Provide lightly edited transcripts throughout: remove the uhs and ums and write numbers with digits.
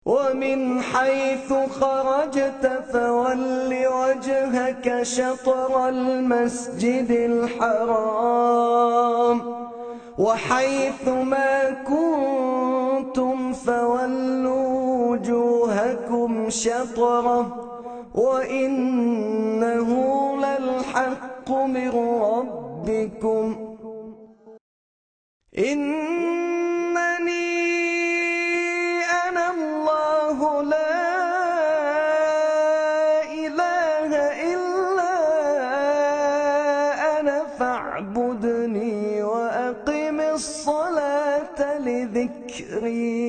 ومن حيث خرجت فول وجهك شطر المسجد الحرام وحيث ما كنتم فولوا وجوهكم شطره وإنه للحق من ربكم إنني أنا الله لا إله إلا أنا فاعبدني وأقم الصلاة لذكري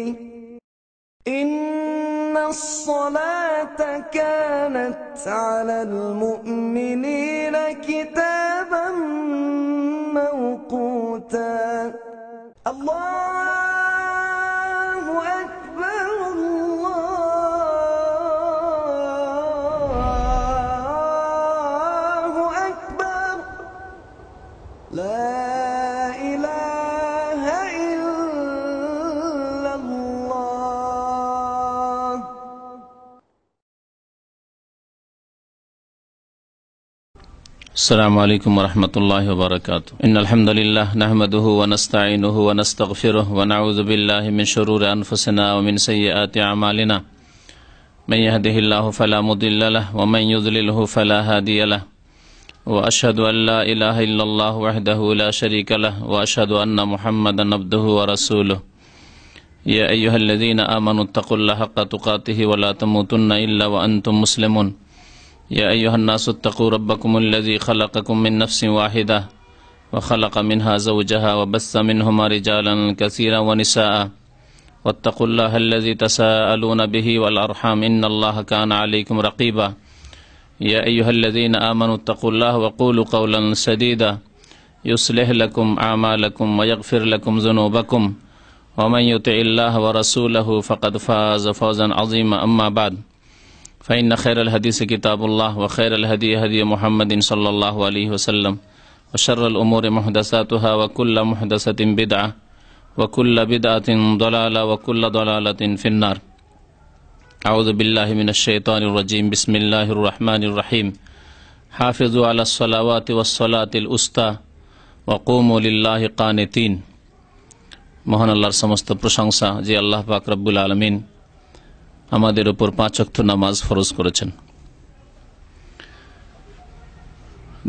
إن الصلاة كانت على المؤمنين كتابا موقوتا الله أكبر الله أكبر لا إله إلا الله. السلام عليكم ورحمة الله وبركاته. إن الحمد لله نحمده ونستعينه ونستغفره ونعوذ بالله من شرور أنفسنا ومن سيئات أعمالنا من يهده الله فلا مضل له ومن يضلله فلا هادي له وأشهد أن لا إله إلا الله وحده لا شريك له وأشهد أن محمدا عبده ورسوله يا أيها الذين آمنوا اتقوا الله حق تقاته ولا تموتن إلا وأنتم مسلمون يا أيها الناس اتقوا ربكم الذي خلقكم من نفس واحدة وخلق منها زوجها وبث منهما رجالا كثيرا ونساء واتقوا الله الذي تساءلون به والأرحام إن الله كان عليكم رقيبا يا أيها الذين آمنوا اتقوا الله وقولوا قولا سديدا يصلح لكم أعمالكم ويغفر لكم ذنوبكم ومن يطع الله ورسوله فقد فاز فوزا عظيما أما بعد فإن خير الحديث كتاب الله وخير الهدي هدي محمد صلى الله عليه وسلم وشر الأمور محدثاتها وكل محدثة بدعة وكل بدعة ضلالة وكل ضلالة في النار. أعوذ بالله من الشيطان الرجيم. بسم الله الرحمن الرحيم. حافظوا على الصلوات والصلاة الوسطى وقوموا لله قانتين. মহান আল্লাহর সমস্ত প্রশংসা যে আল্লাহ পাক রব্বুল আলামিন আমাদের উপর 5 ওয়াক্ত নামাজ ফরজ করেছেন।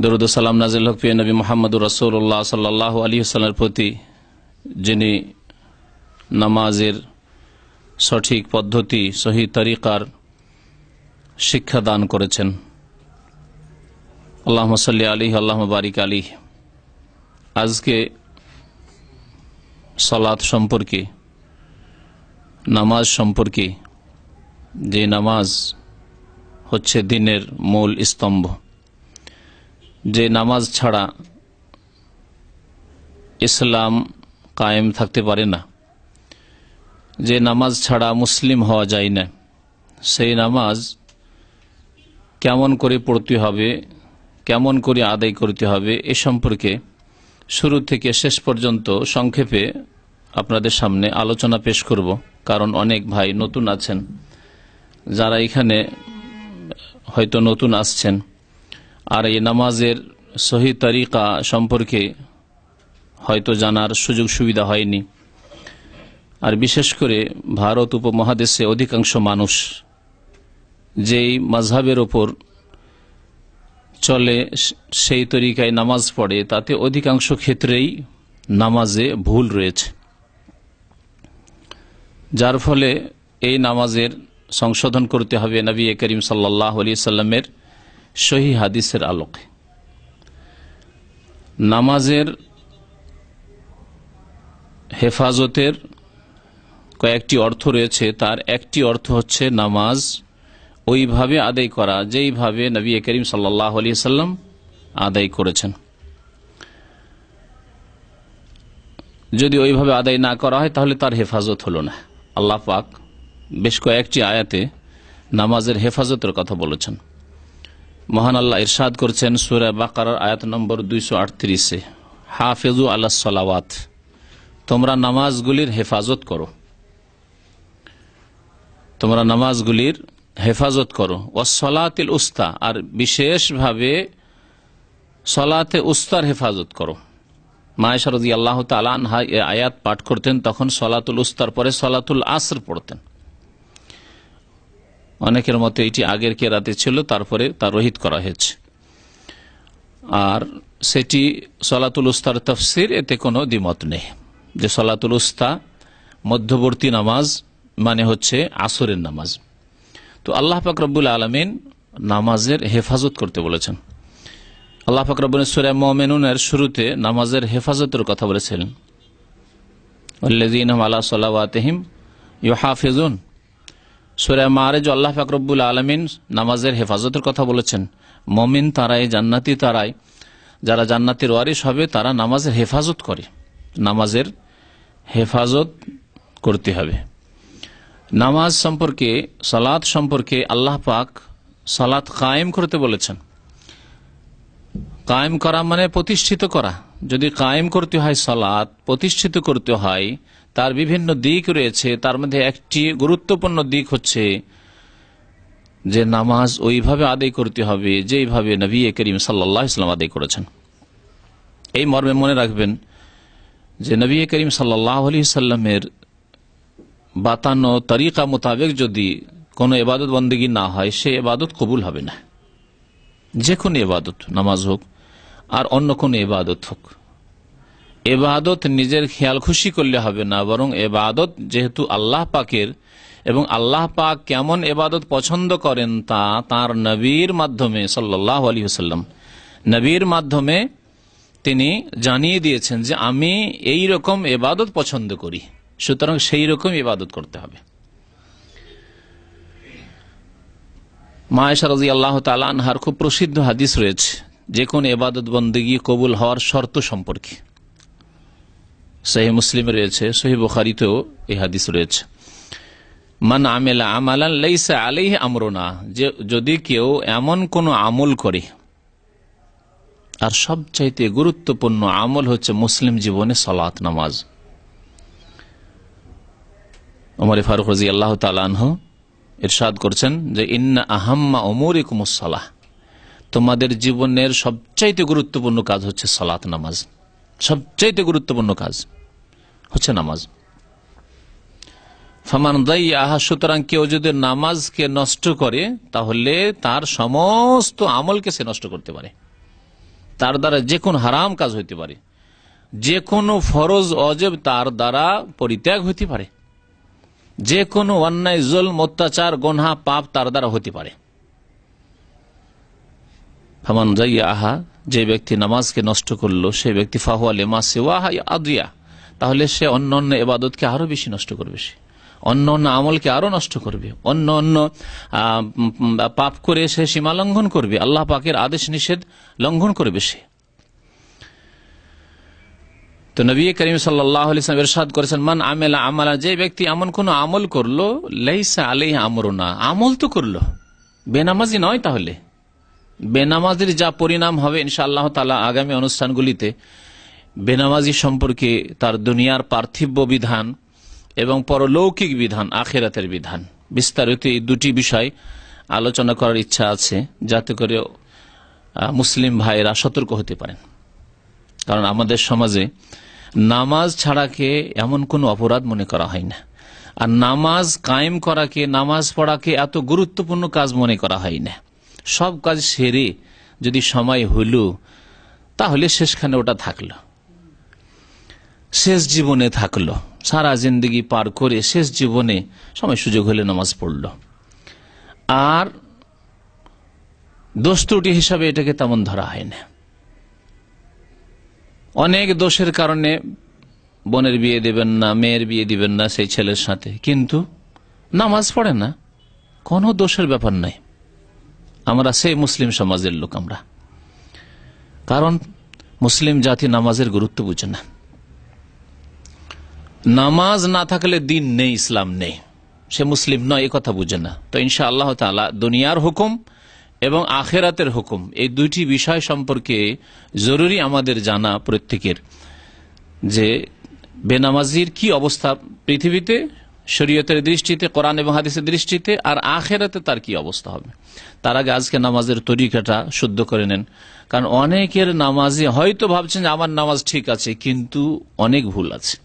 দরুদ ও সালাম নাযিল হোক প্রিয় নবী মুহাম্মদুর রাসূলুল্লাহ সাল্লাল্লাহু আলাইহি ওয়াসাল্লামের প্রতি, যিনি নামাজের সঠিক পদ্ধতি সহি তরিকার শিক্ষা দান করেছেন। আল্লাহুম্মা সাল্লি আলাইহি আল্লাহুম্মা বারিক আলাইহি। আজকে সালাত সম্পর্কে, নামাজ সম্পর্কে, যে নামাজ হচ্ছে দিনের মূল স্তম্ভ, যে নামাজ ছাড়া ইসলাম কায়েম থাকতে পারে না, যে নামাজ ছাড়া মুসলিম হওয়া যায় না, সেই নামাজ কেমন করে পড়তে হবে, কেমন করে আদায় করতে হবে, এ সম্পর্কে শুরু থেকে শেষ পর্যন্ত সংক্ষেপে আপনাদের সামনে আলোচনা পেশ করব। কারণ অনেক ভাই নতুন আছেন, যারা এখানে হয়তো নতুন আসছেন আর এই নামাজের সহি তরিকা সম্পর্কে হয়তো জানার সুযোগ সুবিধা হয়নি। আর বিশেষ করে ভারত উপমহাদেশে অধিকাংশ মানুষ যেই মাযহাবের ওপর চলে সেই তরিকায় নামাজ পড়ে, তাতে অধিকাংশ ক্ষেত্রেই নামাজে ভুল রয়েছে, যার ফলে এই নামাজের সংশোধন করতে হবে নবী করিম সাল্লাল্লাহু আলাইহি সাল্লামের সহিহ হাদিসের আলোকে। নামাজের হেফাজতের কয়েকটি অর্থ রয়েছে, তার একটি অর্থ হচ্ছে নামাজ ওইভাবে আদায় করা যেইভাবে নবী করিম সাল্লাল্লাহু আলাইহি সাল্লাম আদায় করেছেন। যদি ওইভাবে আদায় না করা হয় তাহলে তার হেফাজত হলো না। আল্লাহ পাক বেশ কয়েকটি আয়াতে নামাজের হেফাজতের কথা বলেছেন। মহান আল্লাহ ইরশাদ করছেন সূরা বাকারার আয়াত নম্বর 238-এ, হাফিজু আলাস সালাওয়াত, তোমরা নামাজগুলির হেফাজত করো। তোমরা নামাজগুলির হেফাজত করো। ওয়াসসালাতিল উস্তা, আর বিশেষভাবে সলাতে উস্তার হেফাজত করো। মা আয়েশা রাদিয়াল্লাহু তাআলা আনহা এই আয়াত পাঠ করতেন, তখন সলাতুল উস্তার পরে সলাতুল আসর পড়তেন। অনেকের মতে এটি আগের কেরাতে ছিল, তারপরে তার রহিত করা হয়েছে। আর সেটি সলাতুল উস্তার তাফসীর, এতে কোনো দ্বিমত নেই যে সলাতুল উস্তা মধ্যবর্তী নামাজ মানে হচ্ছে আসরের নামাজ। তো আল্লাহ পাক রব্বুল আলামিন নামাজের হেফাজত করতে বলেছেন। আল্লাহ পাক রব্বুল সূরা মুমিনুনের শুরুতে নামাজের হেফাজতের কথা বলেছিলেন, ওয়াল্লাযীনা হুম আলা সালাওয়াতিহিম ইউহাফিজুন। সূরা মাআরিজ আল্লাহ পাক রব্বুল আলামিন নামাজের হেফাজতের কথা বলেছেন। মুমিন তারাই, জান্নাতি তারাই, যারা জান্নাতের ওয়ারিস হবে তারা নামাজের হেফাজত করে। নামাজের হেফাজত করতে হবে। নামাজ সম্পর্কে, সালাত সম্পর্কে আল্লাহ পাক সালাত কায়েম করতে বলেছেন। কায়েম করা মানে প্রতিষ্ঠিত করা। যদি কায়েম করতে হয় সালাত, প্রতিষ্ঠিত করতে হয়, তার বিভিন্ন দিক রয়েছে। তার মধ্যে একটি গুরুত্বপূর্ণ দিক হচ্ছে যে নামাজ ওইভাবে আদায় করতে হবে যেইভাবে নবী করিম সাল্লাল্লাহু আলাইহি ওয়াসাল্লাম আদায় করেছেন। এই মর্মে মনে রাখবেন যে নবী করিম সাল্লাল্লাহু আলাইহি ওয়াসাল্লামের বাতানো তরিকা মোতাবেক যদি কোনো ইবাদত বন্দেগী না হয়, সে ইবাদত কবুল হবে না। যে কোনো ইবাদত, নামাজ হোক আর অন্য কোনো ইবাদত হোক, ইবাদত নিজের খেয়াল খুশি করলে হবে না, বরং ইবাদত যেহেতু আল্লাহ পাকের, এবং আল্লাহ পাক কেমন ইবাদত পছন্দ করেন তা তার নবীর মাধ্যমে সাল্লাল্লাহু আলাইহি ওয়াসাল্লাম, নবীর মাধ্যমে তিনি জানিয়ে দিয়েছেন যে আমি এই রকম ইবাদত পছন্দ করি, সুতরাং সেই রকম ইবাদত করতে হবে। মা আয়েশা রাদিয়াল্লাহু তাআলা আনহার খুব প্রসিদ্ধ হাদিস রয়েছে যে কোন ইবাদত বন্দেগী কবুল হওয়ার শর্ত সম্পর্কে। সহিহ মুসলিমে রয়েছে, সহিহ বুখারীতেও এই হাদিস রয়েছে। মান আমিলা আমালান লাইসা আলাইহি আমরুনা, যে যদি কেউ এমন কোন আমল করে, আর সবচাইতে গুরুত্বপূর্ণ আমল হচ্ছে মুসলিম জীবনে সালাত, নামাজ। ওমর ফারুক রাদিয়াল্লাহু তাআলা আনহু ইরশাদ করছেন যে ইন্না আহাম্মা উমুরিকুমুস সালাহ, তোমাদের জীবনের সবচাইতে গুরুত্বপূর্ণ কাজ হচ্ছে সালাত, নামাজ। সবচাইতে গুরুত্বপূর্ণ কাজ হচ্ছে নামাজ। ফামান দাইয়াহা, সুতরাং কেউ যদি নামাজকে নষ্ট করে তাহলে তার সমস্ত আমলকে সে নষ্ট করতে পারে। তার দ্বারা যে কোনো হারাম কাজ হইতে পারে, যে কোনো ফরজ অজেব তার দ্বারা পরিত্যাগ হইতে পারে, যে কোনো অন্যায়, জুলম, অত্যাচার, গুনাহ, পাপ তার দ্বারা হতে পারে। ফামান দাইয়াহা, যে ব্যক্তি নামাজকে নষ্ট করলো সে ব্যক্তি ফাহুয়া লিমা সিওয়াহা আদিয়া, তাহলে সে অন্য অন্য ইবাদতকে আরো বেশি নষ্ট করবে, সে অন্য অন্য আমলকে আরো নষ্ট করবে, অন্য অন্য পাপ করে সে সীমা লঙ্ঘন করবে, আল্লাহ পাকের আদেশ নিষেধ লঙ্ঘন করবে সে। তো নবী করিম সাল্লাল্লাহু আলাইহি ওয়াসাল্লাম ইরশাদ করেছেন মান আমিলা আমালা, যে ব্যক্তি এমন কোন আমল করলো লাইসা আলাইহি আমরুনা, আমল তো করলো, বেনামাজি নয়, তাহলে বেনামাজির যা পরিণাম হবে ইনশাআল্লাহ তাআলা আগামী অনুষ্ঠানগুলিতে বেনামাজি সম্পর্কে তার দুনিয়ার পার্থিব বিধান এবং পরলৌকিক বিধান, আখিরাতের বিধান, বিস্তারিত এই দুটি বিষয় আলোচনা করার ইচ্ছা আছে, যাতে করে মুসলিম ভাইয়েরা সতর্ক হতে পারেন। কারণ আমাদের সমাজে নামাজ ছাড়াকে এমন কোনো অপরাধ মনে করা হয় না, আর নামাজ কায়েম করাকে, নামাজ পড়াকে এত গুরুত্বপূর্ণ কাজ মনে করা হয় না। সব কাজ সেরে যদি সময় হইল তাহলে শেষখানে ওটা থাকলো, শেষ জীবনে থাকলো, সারা জিন্দগি পার করে শেষ জীবনে সময় সুযোগ হলে নামাজ পড়ল, আর দোষ ত্রুটি হিসাবে এটাকে তেমন ধরা হয় না। অনেক দোষের কারণে বোনের বিয়ে দিবেন না, মেয়ের বিয়ে দিবেন না সেই ছেলের সাথে, কিন্তু নামাজ পড়ে না, কোনো দোষের ব্যাপার নাই। আমরা সেই মুসলিম সমাজের লোক আমরা, কারণ মুসলিম জাতি নামাজের গুরুত্ব বুঝে না। নামাজ না থাকলে দিন নেই, ইসলাম নেই, সে মুসলিম নয়, এই কথা বুঝে না। তো ইনশাআল্লাহ তাআলা দুনিয়ার হুকুম এবং আখিরাতের হুকুম, এই দুইটি বিষয় সম্পর্কে জরুরি আমাদের জানা প্রত্যেকের, যে বেনামাজির কি অবস্থা পৃথিবীতে, শরীয়তের দৃষ্টিতে, কোরআন এবং হাদিসের দৃষ্টিতে, আর আখেরাতে তার কি অবস্থা হবে। তার আগে আজকে নামাজের তরিকাটা শুদ্ধ করে নেন, কারণ অনেকের নামাজে হয়তো ভাবছেন যে আমার নামাজ ঠিক আছে, কিন্তু অনেক ভুল আছে।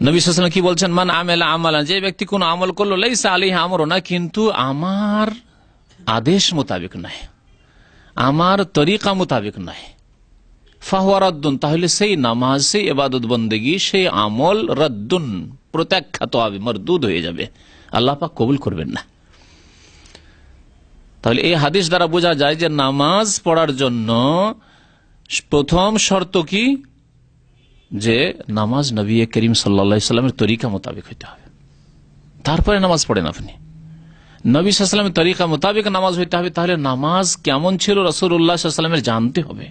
নবী সাল্লাল্লাহু আলাইহি ওয়াসাল্লাম কি বলছেন, মান আমেলা আমালান, যে ব্যক্তি কোন আমল করলো লাইসা আলাইহি আমরুনা, কিন্তু আমার আদেশ মোতাবেক নয়, আমার তরিকা মোতাবেক নয়, ফাহুয়া রাদ্দুন, তাহলে সেই নামাজ, সেই ইবাদত বন্দেগী, সেই আমল রাদ্দুন, প্রত্যাখ্যাত হবে, মরদুদ হয়ে যাবে, আল্লাহ পাক কবুল করবেন না। তাহলে এই হাদিস দ্বারা বোঝা যায় যে নামাজ পড়ার জন্য প্রথম শর্ত কি, যে নামাজ নবী করিম সাল্লাল্লাহু আলাইহি ওয়াসাল্লামের তরিকা মোতাবেক হইতে হবে, তারপরে নামাজ পড়েন আপনি। নবী সাল্লাল্লাহু আলাইহি ওয়াসাল্লামের তরিকা মোতাবেক নামাজ হইতে হবে, তাহলে নামাজ কেমন ছিল রাসূলুল্লাহ সাল্লাল্লাহু আলাইহি ওয়াসাল্লামের জানতে হবে।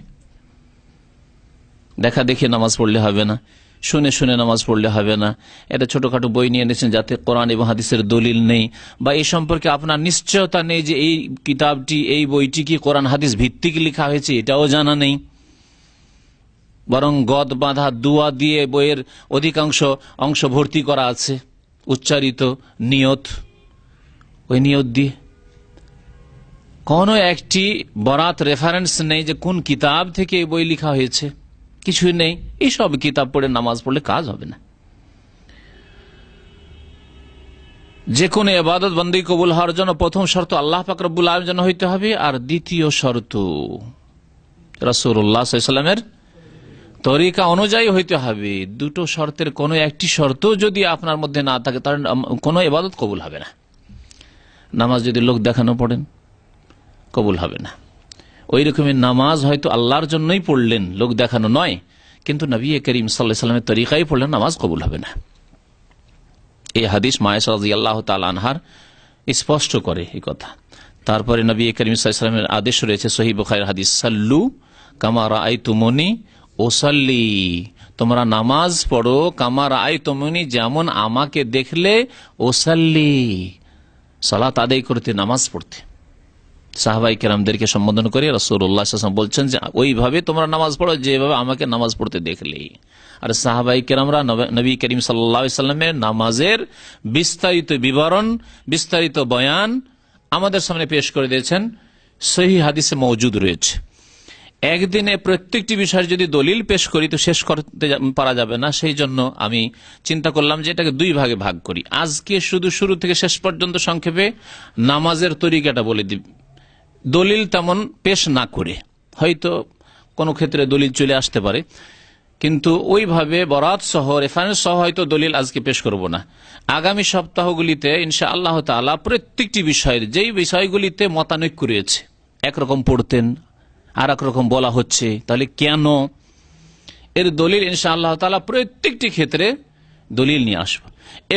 দেখা দেখে নামাজ পড়লে হবে না, শুনে শুনে নামাজ পড়লে হবে না। এটা ছোটখাটো বই নিয়ে এনেছেন যাতে কোরআন এবং হাদিসের দলিল নেই, বা এই সম্পর্কে আপনার নিশ্চয়তা নেই যে এই কিতাবটি, এই বইটি কি কোরআন হাদিস ভিত্তিক লেখা হয়েছে, এটাও জানা নেই। বরং গদ বাঁধা দুয়া দিয়ে বইয়ের অধিকাংশ অংশ ভর্তি করা আছে, উচ্চারিত নিয়ত, ওই নিয়ত দিয়ে কোনো একটি বরাত রেফারেন্স নেই যে কোন কিতাব থেকে এই বই লেখা হয়েছে, কিছুই নেই। এইসব কিতাব পড়ে নামাজ পড়লে কাজ হবে না। যে কোনো ইবাদত বন্দেগী কবুল হওয়ার জন্য প্রথম শর্ত আল্লাহ পাক রব্বুল আলামিনের জন্য হইতে হবে, আর দ্বিতীয় শর্ত রাসূলুল্লাহ সাল্লাল্লাহু আলাইহি ওয়াসাল্লামের তরিকা অনুযায়ী হইতে হবে। দুটো শর্তের কোনো একটি শর্ত যদি আপনার মধ্যে না থাকে, তাহলে কোনো ইবাদত কবুল হবে না। নামাজ যদি লোক দেখানো পড়েন, কবুল হবে না। ওই রকমের নামাজ হয়তো আল্লাহর জন্যই পড়লেন, লোক দেখানো নয়, কিন্তু নবী করিম সাল্লাল্লাহু আলাইহি ওয়াসাল্লামের তরিকায় পড়লেন, নামাজ কবুল হবে না। এই হাদিস মায়েশা রাদিয়াল্লাহু তাআলা আনহার স্পষ্ট করে এই কথা। তারপরে নবী করিম সাল্লাল্লাহু আলাইহি ওয়াসাল্লামের আদেশ রয়েছে সহিহ বুখারীর হাদিস, সাল্লু কামা রাআইতুমুনি ওসাল্লি, তোমরা নামাজ পড়ো কামা রাআইতুমুনি, যেমন আমাকে দেখলে, ওসাল্লি, সালাত আদায় করতে, নামাজ পড়তে। সাহাবাই কেরামদেরকে সম্বোধন করে রাসূলুল্লাহ সাল্লাল্লাহু আলাইহি ওয়াসাল্লাম বলছেন যে ওইভাবে তোমরা নামাজ পড়ো যেভাবে আমাকে নামাজ পড়তে দেখলে। আর সাহাবাই কেরামরা নবী করিম সাল্লাল্লাহু আলাইহি ওয়াসাল্লামের নামাজের বিস্তারিত বিবরণ, বিস্তারিত বয়ান আমাদের সামনে পেশ করে দিয়েছেন, সহিহ হাদিসে মওজুদ রয়েছে। একদিনে প্রত্যেকটি বিষয়ের যদি দলিল পেশ করি তো শেষ করতে পারা যাবে না, সেই জন্য আমি চিন্তা করলাম যে এটাকে দুই ভাগে ভাগ করি। আজকে শুধু শুরু থেকে শেষ পর্যন্ত সংক্ষেপে নামাজের তরিকাটা বলে দিব, দলিল তেমন পেশ না করে। হয়তো কোনো ক্ষেত্রে দলিল চলে আসতে পারে, কিন্তু ওইভাবে বরাত সহ, রেফারেন্স সহ হয়তো দলিল আজকে পেশ করব না। আগামী সপ্তাহগুলিতে ইনশাআল্লাহ তাআলা প্রত্যেকটি বিষয়ের, যেই বিষয়গুলিতে মতানৈক্য রয়েছে, একরকম পড়তেন আর একরকম বলা হচ্ছে, তাহলে কেন, এর দলিল ইনশাআল্লাহ তাআলা প্রত্যেকটি ক্ষেত্রে দলিল নিয়ে আসব,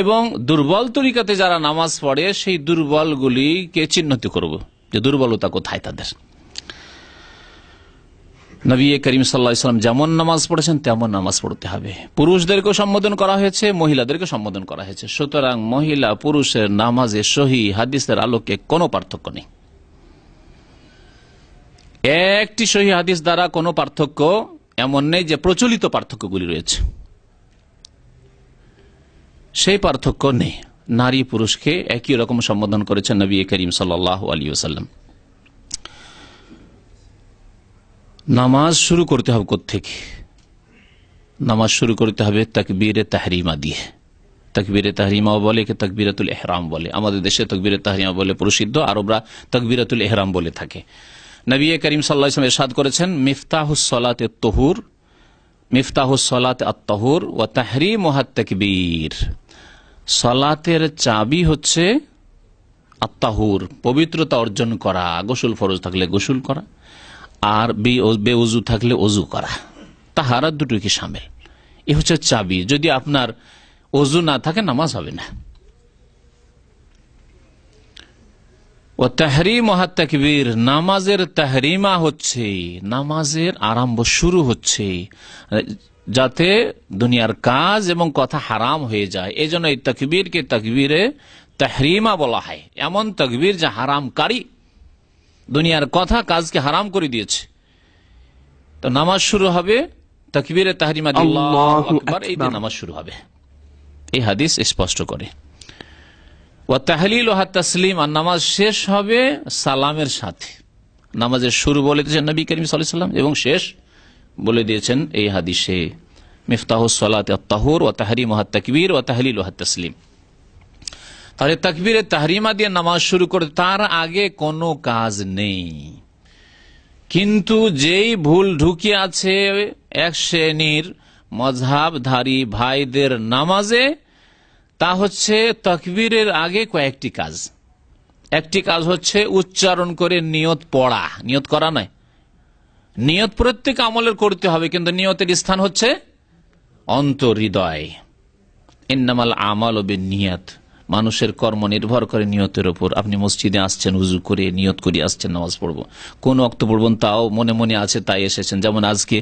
এবং দুর্বল তরিকাতে যারা নামাজ পড়ে সেই দুর্বলগুলিকে চিহ্নিত করব যে দুর্বলতা কোথায় তাদের। নবী করিম সাল্লাল্লাহু আলাইহি ওয়াসাল্লাম যেমন নামাজ পড়েছেন তেমন নামাজ পড়তে হবে। পুরুষদেরকেও সম্বোধন করা হয়েছে, মহিলাদেরকে সম্বোধন করা হয়েছে। সুতরাং মহিলা পুরুষের নামাজে সহিহ হাদিসের আলোকে কোনো পার্থক্য নেই। একটি সহিহ হাদিস দ্বারা কোনো পার্থক্য এমন নেই যে প্রচলিত পার্থক্যগুলি রয়েছে, সেই পার্থক্য নেই। নারী পুরুষকে একই রকম সম্বোধন করেছেন নবী করিম সাল্লাল্লাহু আলাইহি ওয়াসাল্লাম। নামাজ শুরু করতে হবে কোত্থেকে? নামাজ শুরু করতে হবে তাকবীরে তাহরিমা দিয়ে। তাকবীরে তাহরিমা বলে কি তাকবীরাতুল ইহরাম বলে। আমাদের দেশে তাকবীরে তাহরিমা বলে প্রসিদ্ধ, আরবরা তাকবীরাতুল ইহরাম বলে থাকে। নবী করিম সাল্লাল্লাহু আলাইহি ওয়াসাল্লাম ইরশাদ করেছেন, মিফতাহুস সালাতে তুহুর, মিফতাহুস সালাতে আত-তাহুর ওয়া তাহরিমুহাত তাকবীর। সালাতের চাবি হচ্ছে আত-তাহুর, পবিত্রতা অর্জন করা, গোসল ফরজ থাকলে গোসল করা, আর বেউজু থাকলে ওযু করা, তাহারাত দুটো কি শামিল। এ হচ্ছে চাবি। যদি আপনার ওযু না থাকে নামাজ হবে না। ও তাহরিমুহাত তাকবীর, নামাজের তাহরিমা হচ্ছে, নামাজের আরম্ভ শুরু হচ্ছে যাতে দুনিয়ার কাজ এবং কথা হারাম হয়ে যায়। এই জন্য এই তাকবীরকে তাকবীরে তাহরিমা বলা হয়। এমন তাকবীর যা হারামকারী, দুনিয়ার কথা কাজকে হারাম করে দিয়েছে। তো নামাজ শুরু হবে তাকবীরে তাহরিমা দিয়ে, আল্লাহু আকবার, এই দিয়ে নামাজ শুরু হবে। এই হাদিস স্পষ্ট করে। ওয়া তাহলিল ওয়া তাসলিম, আর নামাজ শেষ হবে সালামের সাথে। নামাজের শুরু বলে দিয়েছেন নবী করিম সাল্লাল্লাহু আলাইহি ওয়াসাল্লাম এবং শেষ বলে দিয়েছেন এই হাদিসে, মিফতাহুস সালাতি আত-তাহুর ওয়া তাহরিমুহা তাকবীর ওয়া তাহলিলুহা তাসলিম। তাহলে তাকবীরে তাহরিমা দিয়ে নামাজ শুরু করে তার আগে কোনো কাজ নেই। কিন্তু যেই ভুল ঢুকিয়ে আছে এক শ্রেণীর মযহাবধারী ভাইদের নামাজে, তা হচ্ছে তাকবীরের আগে কয়েকটি কাজ। একটি কাজ হচ্ছে উচ্চারণ করে নিয়ত পড়া, নিয়ত করা নয়। নিয়ত প্রত্যেক আমলের করতে হবে, কিন্তু নিয়তের স্থান হচ্ছে অন্তর্হৃদয়। ইন্নামাল আমালু বিন্নিয়াত, মানুষের কর্ম নির্ভর করে নিয়তের উপর। আপনি মসজিদে আসছেন, উযু করে নিয়ত করে আসছেন নামাজ পড়বো, কোন ওয়াক্ত পড়বেন তাও মনে মনে আছে, তাই এসেছেন। যেমন আজকে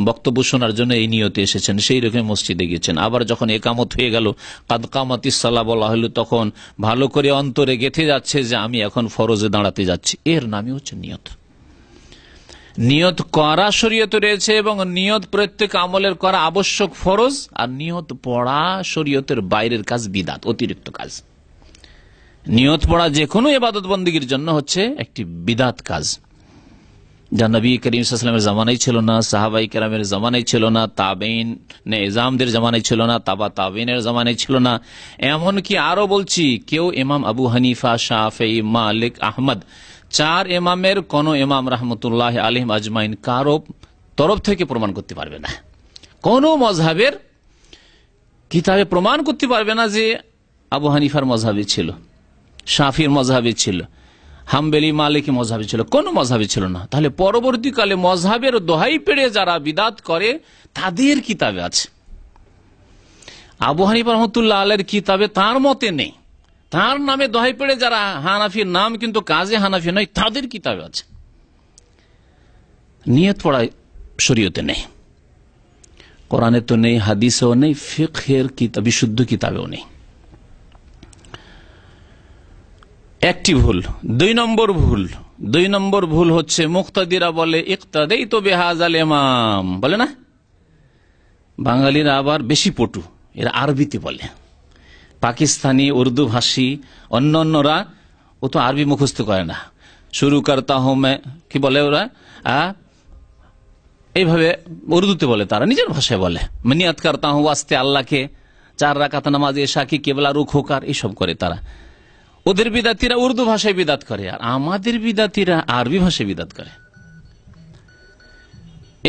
বক্তব্য শোনার জন্য এই নিয়তে এসেছেন, সেই রকম মসজিদে গেছেন। আবার যখন একামত হয়ে গেল, কাদ কামাতিস সালাহ বলা হলো, তখন ভালো করে অন্তরে গেঁথে যাচ্ছে যে আমি এখন ফরজে দাঁড়াতে যাচ্ছি। এর নামই হচ্ছে নিয়ত। নিয়ত করা শরীয়তে রয়েছে এবং নিয়ত প্রত্যেক আমলের করা আবশ্যক ফরজ, আর নিয়ত পড়া শরীয়তের বাইরের কাজ, বিদাত, অতিরিক্ত কাজ। নিয়ত পড়া যে কোনো ইবাদত বন্দেগীর জন্য হচ্ছে একটি বিদাত কাজ, যা নবী করিম সাল্লাল্লাহু আলাইহি ওয়াসাল্লামের জামানায় ছিল না, সাহাবায়ে কেরামের জামানায় ছিল না, তাবেঈন ইজামদের জামানায় ছিল না, তাবেঈনের জামানায় ছিল না। এমনকি আরো বলছি, কেউ ইমাম আবু হানিফা, শাফিঈ, মালিক, আহমদ, চার ইমামের কোন ইমাম রাহমাতুল্লাহি আলাইহিম আজমাইন কারো তরফ থেকে প্রমাণ করতে পারবে না, কোন মযহাবের কিতাবে প্রমাণ করতে পারবে না যে আবু হানিফার মযহাবে ছিল, শাফির মযহাবে ছিল, হাম্বলি, মালিকি মযহাবে ছিল, কোন মযহাবে ছিল না। তাহলে পরবর্তীকালে মযহাবের দোহাই পেড়ে যারা বিদাত করে তাদের কিতাবে আছে। আবু হানিফা রাহমাতুল্লাহ আলাইহির কিতাবে তার মতে নেই, তার নামে দোহাই পেড়ে যারা হানাফির নাম কিন্তু কাজে হানাফি নয়, তাদের কিতাবে আছে। নিয়ত পড়া শরীয়তে নেই, কোরআনে তো নেই, হাদিসেও নেই, ফিকহের কিতাব, বিশুদ্ধ কিতাবেও নেই। একটি ভুল। দুই নম্বর ভুল হচ্ছে মুক্তাদিরা বলে ইক্তাদাইতু বিহাযাল ইমাম, বলে না? বাঙালিরা আবার বেশি পটু, এরা আরবিতে বলে। পাকিস্তানি, উর্দু ভাষী অন্যরা ও তো আরবি মুখস্থ করে না, শুরু করতা হুঁ মে, কি বলে ওরা, এইভাবে উর্দুতে বলে, তারা নিজের ভাষায় বলে। নিয়াত করতা হুঁ ওয়াস্তে আল্লাহকে, 4 রাকাত নামাজ এশা কি কেবলা রুখ হোকার, এইসব করে তারা। ওদের বিদাতিরা উর্দু ভাষায় বিদাত করে, আর আমাদের বিদাতিরা আরবি ভাষায় বিদাত করে।